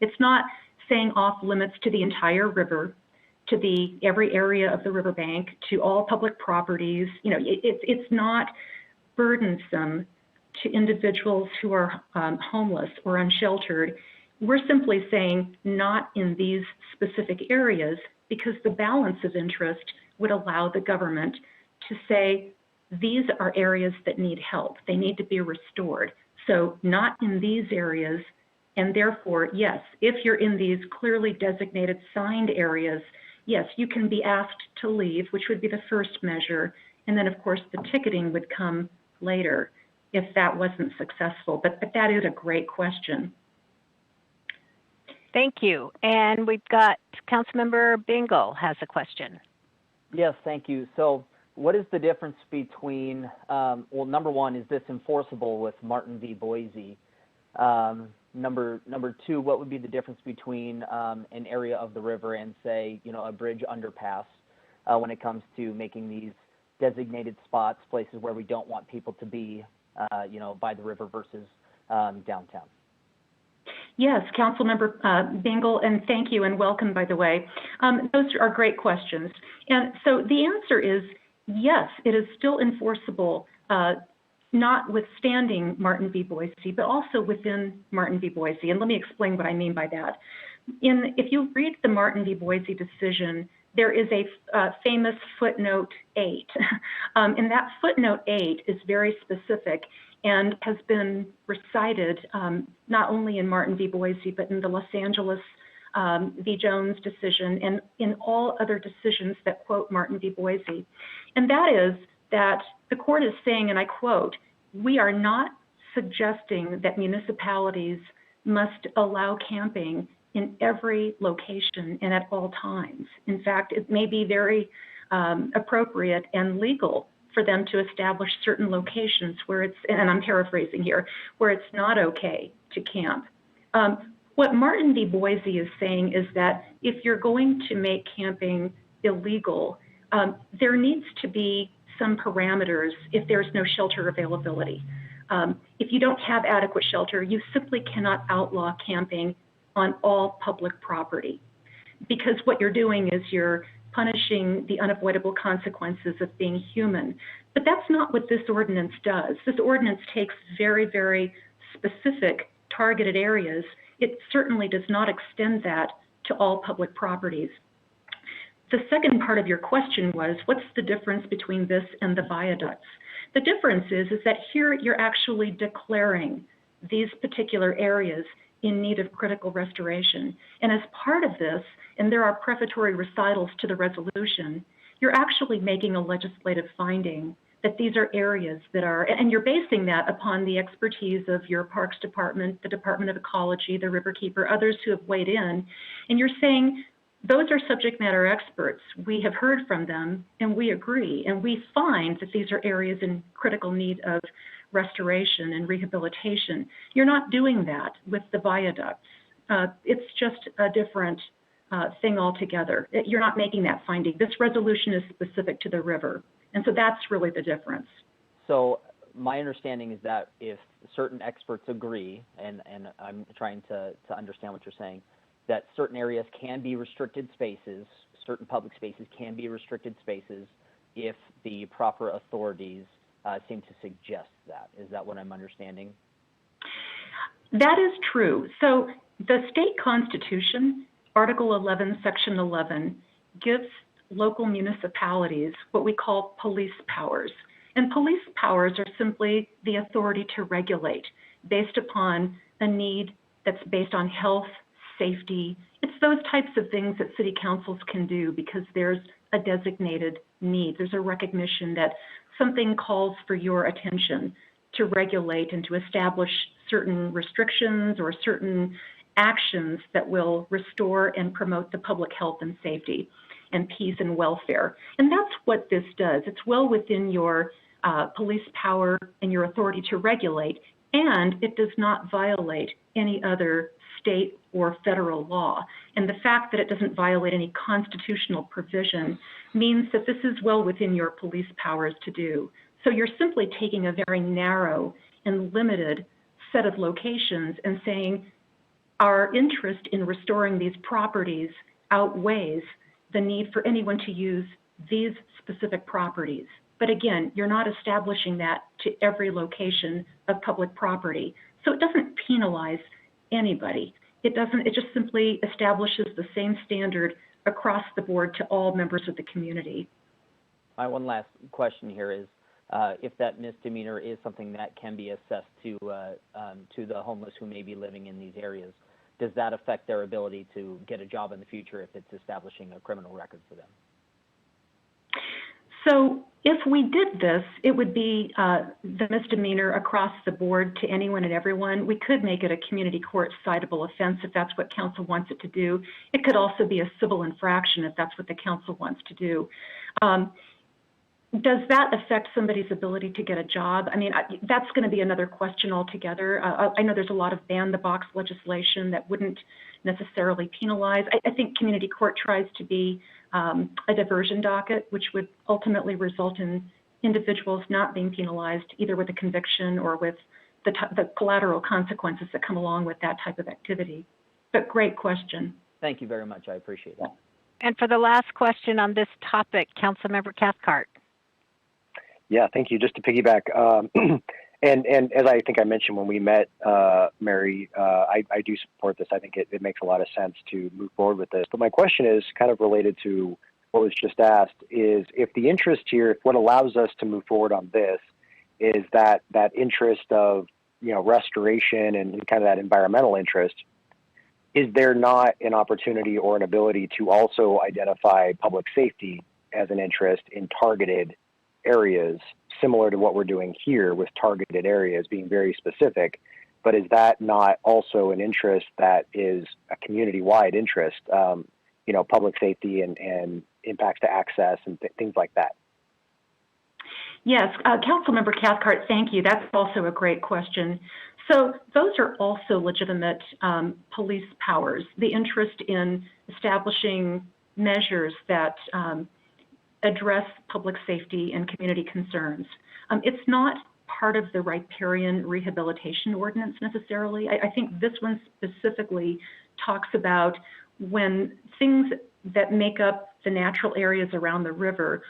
It's not saying off limits to the entire river, to every area of the riverbank, to all public properties. You know, it's not burdensome to individuals who are homeless or unsheltered. We're simply saying not in these specific areas, because the balance of interest would allow the government to say, these are areas that need help. They need to be restored. So not in these areas, and therefore, yes, if you're in these clearly designated signed areas, yes, you can be asked to leave, which would be the first measure. And then, of course, the ticketing would come later if that wasn't successful. But that is a great question. Thank you. And we've got Councilmember Bingle has a question. Yes, thank you. So what is the difference between, well, number one, is this enforceable with Martin v. Boise? Number two, what would be the difference between an area of the river and, say, you know, a bridge underpass when it comes to making these designated spots, places where we don't want people to be, you know, by the river versus downtown? Yes, Councilmember Bingle, and thank you and welcome, by the way. Those are great questions. And so the answer is yes, it is still enforceable, notwithstanding Martin v. Boise, but also within Martin v. Boise. And let me explain what I mean by that. If you read the Martin v. Boise decision, there is a famous footnote 8. And that footnote 8 is very specific and has been recited not only in Martin v. Boise, but in the Los Angeles v. Jones decision and in all other decisions that quote Martin v. Boise. And that is that the court is saying, and I quote, "We are not suggesting that municipalities must allow camping in every location and at all times. In fact, it may be very appropriate and legal for them to establish certain locations where it's, and I'm paraphrasing here, where it's not okay to camp." What Martin v. Boise is saying is that if you're going to make camping illegal, there needs to be some parameters if there's no shelter availability. If you don't have adequate shelter, you simply cannot outlaw camping on all public property, because what you're doing is you're punishing the unavoidable consequences of being human. But that's not what this ordinance does. This ordinance takes very, very specific targeted areas. It certainly does not extend that to all public properties. The second part of your question was, what's the difference between this and the viaducts? The difference is that here you're actually declaring these particular areas in need of critical restoration. And as part of this, and there are prefatory recitals to the resolution, you're actually making a legislative finding that these are areas that are, and you're basing that upon the expertise of your Parks Department, the Department of Ecology, the Riverkeeper, others who have weighed in, and you're saying, those are subject matter experts. We have heard from them, and we agree, and we find that these are areas in critical need of restoration and rehabilitation. You're not doing that with the viaducts. It's just a different thing altogether. You're not making that finding. This resolution is specific to the river. And so that's really the difference. So my understanding is that if certain experts agree, and I'm trying to understand what you're saying, that certain areas can be restricted spaces, certain public spaces can be restricted spaces if the proper authorities seem to suggest that. Is that what I'm understanding? That is true. So the state constitution, Article 11, Section 11, gives local municipalities what we call police powers. And police powers are simply the authority to regulate based upon a need that's based on health, safety. It's those types of things that city councils can do because there's a designated need. There's a recognition that something calls for your attention to regulate and to establish certain restrictions or certain actions that will restore and promote the public health and safety and peace and welfare. And that's what this does. It's well within your police power and your authority to regulate, and it does not violate any other state or federal law. And the fact that it doesn't violate any constitutional provision means that this is well within your police powers to do. So you're simply taking a very narrow and limited set of locations and saying our interest in restoring these properties outweighs the need for anyone to use these specific properties. But again, you're not establishing that to every location of public property. So it doesn't penalize anybody. It just simply establishes the same standard across the board to all members of the community. My one last question here is, if that misdemeanor is something that can be assessed to the homeless who may be living in these areas, does that affect their ability to get a job in the future if it's establishing a criminal record for them? So if we did this, it would be the misdemeanor across the board to anyone and everyone. We could make it a community court citable offense if that's what council wants it to do. It could also be a civil infraction if that's what the council wants to do. Does that affect somebody's ability to get a job? I mean, that's going to be another question altogether. I know there's a lot of ban-the-box legislation that wouldn't necessarily penalize. I think community court tries to be a diversion docket, which would ultimately result in individuals not being penalized either with a conviction or with the collateral consequences that come along with that type of activity. But great question. Thank you very much. I appreciate that. And for the last question on this topic, Councilmember Cathcart. Yeah, thank you. Just to piggyback, and as I think I mentioned when we met, Mary, I do support this. I think it makes a lot of sense to move forward with this. But my question is kind of related to what was just asked, is if the interest here, if what allows us to move forward on this is that interest of, restoration and kind of that environmental interest, is there not an opportunity or an ability to also identify public safety as an interest in targeted areas, similar to what we're doing here with targeted areas being very specific, but is that not also an interest that is a community-wide interest, public safety and impacts to access and things like that? Yes, Councilmember Cathcart, thank you. That's also a great question. So those are also legitimate police powers, the interest in establishing measures that address public safety and community concerns. It's not part of the riparian rehabilitation ordinance necessarily. I think this one specifically talks about when things that make up the natural areas around the river,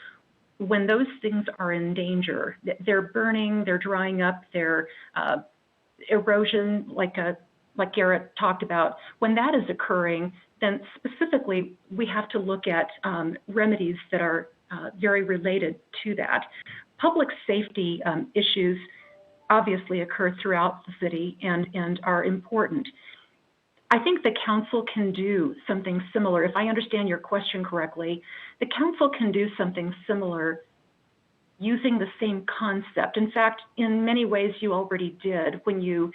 when those things are in danger, they're burning, they're drying up, they're erosion, like Garrett talked about, when that is occurring, then specifically we have to look at remedies that are very related to that. Public safety issues obviously occur throughout the city and are important. I think the council can do something similar. If I understand your question correctly, the council can do something similar using the same concept. In fact, in many ways you already did when you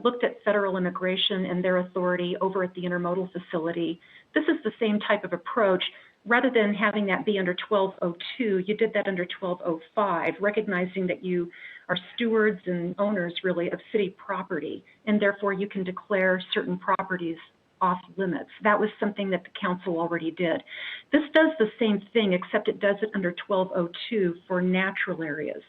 looked at federal immigration and their authority over at the intermodal facility. This is the same type of approach. Rather than having that be under 1202, you did that under 1205, recognizing that you are stewards and owners, really, of city property, and therefore you can declare certain properties off limits. That was something that the council already did. This does the same thing, except it does it under 1202 for natural areas.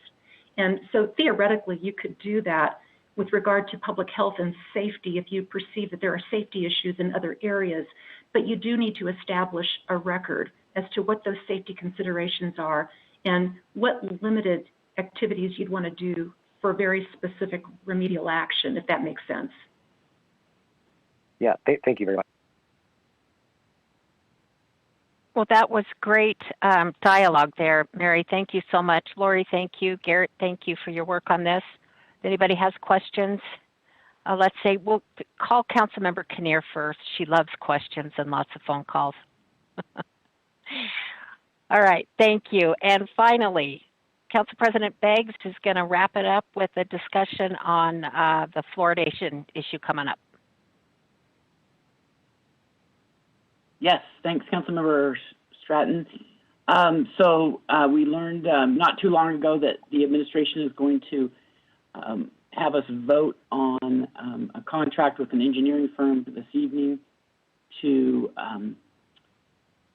And so theoretically, you could do that with regard to public health and safety if you perceive that there are safety issues in other areas, but you do need to establish a record as to what those safety considerations are and what limited activities you'd want to do for very specific remedial action, if that makes sense. Yeah, thank you very much. Well, that was great dialogue there, Mary. Thank you so much. Lori, thank you. Garrett, thank you for your work on this. If anybody has questions, let's say we'll call Councilmember Kinnear first. She loves questions and lots of phone calls. All right, thank you. And finally, Council President Beggs is going to wrap it up with a discussion on the fluoridation issue coming up. Yes, thanks, Councilmember Stratton. We learned not too long ago that the administration is going to have us vote on a contract with an engineering firm this evening to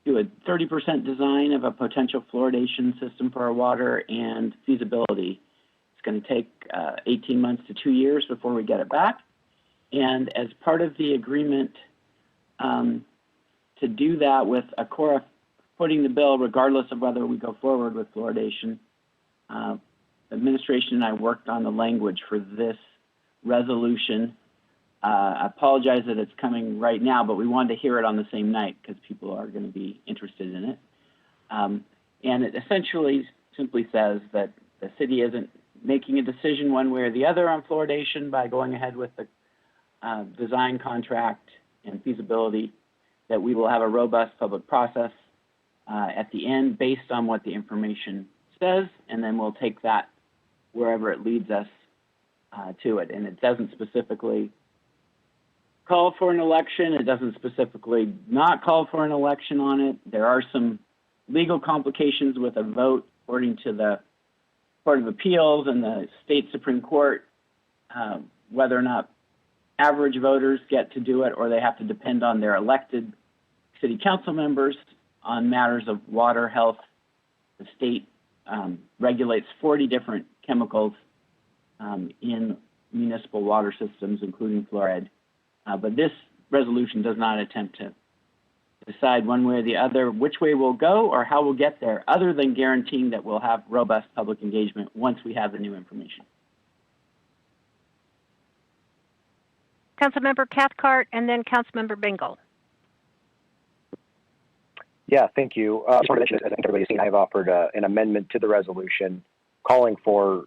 do a 30% design of a potential fluoridation system for our water and feasibility. It's going to take 18 months to 2 years before we get it back. And as part of the agreement, to do that with Acorah footing the bill, regardless of whether we go forward with fluoridation, the administration and I worked on the language for this resolution. I apologize that it's coming right now, but we wanted to hear it on the same night because people are going to be interested in it. And it essentially simply says that the city isn't making a decision one way or the other on fluoridation by going ahead with the design contract and feasibility, that we will have a robust public process at the end based on what the information says, and then we'll take that wherever it leads us to it. And it doesn't specifically call for an election. It doesn't specifically not call for an election on it. There are some legal complications with a vote according to the Court of Appeals and the state Supreme Court, whether or not average voters get to do it, or they have to depend on their elected city council members on matters of water, health. The state regulates 40 different chemicals in municipal water systems, including fluoride. But this resolution does not attempt to decide one way or the other which way we'll go or how we'll get there, other than guaranteeing that we'll have robust public engagement once we have the new information. Councilmember Cathcart and then Councilmember Bingle. Yeah, thank you. As everybody's seen, I've offered an amendment to the resolution calling for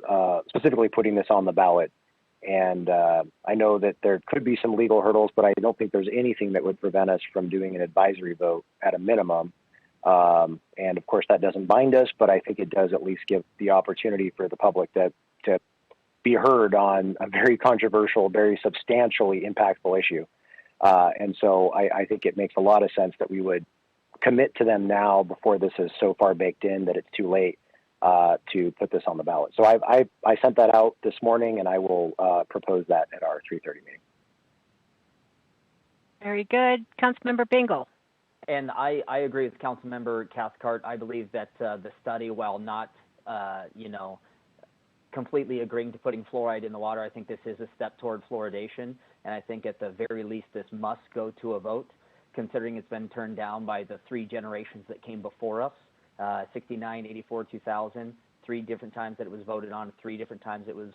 specifically putting this on the ballot. And I know that there could be some legal hurdles, but I don't think there's anything that would prevent us from doing an advisory vote at a minimum. And of course, that doesn't bind us, but I think it does at least give the opportunity for the public to be heard on a very controversial, very substantially impactful issue. And so I think it makes a lot of sense that we would commit to them now before this is so far baked in that it's too late to put this on the ballot. So I sent that out this morning, and I will propose that at our 3:30 meeting. Very good. Councilmember Bingle. And I agree with Councilmember Cathcart. I believe that the study, while not, completely agreeing to putting fluoride in the water, I think this is a step toward fluoridation. And I think at the very least, this must go to a vote, considering it's been turned down by the 3 generations that came before us, 69, 84, 2000, 3 different times that it was voted on, 3 different times it was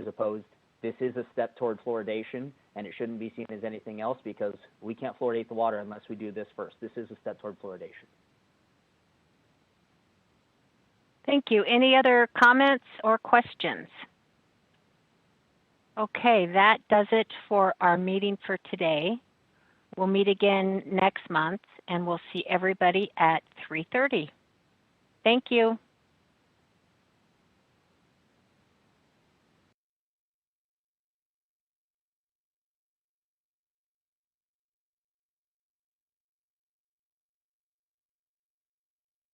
opposed. This is a step toward fluoridation, and it shouldn't be seen as anything else because we can't fluoridate the water unless we do this first. This is a step toward fluoridation. Thank you. Any other comments or questions? Okay, that does it for our meeting for today. We'll meet again next month, and we'll see everybody at 3:30. Thank you.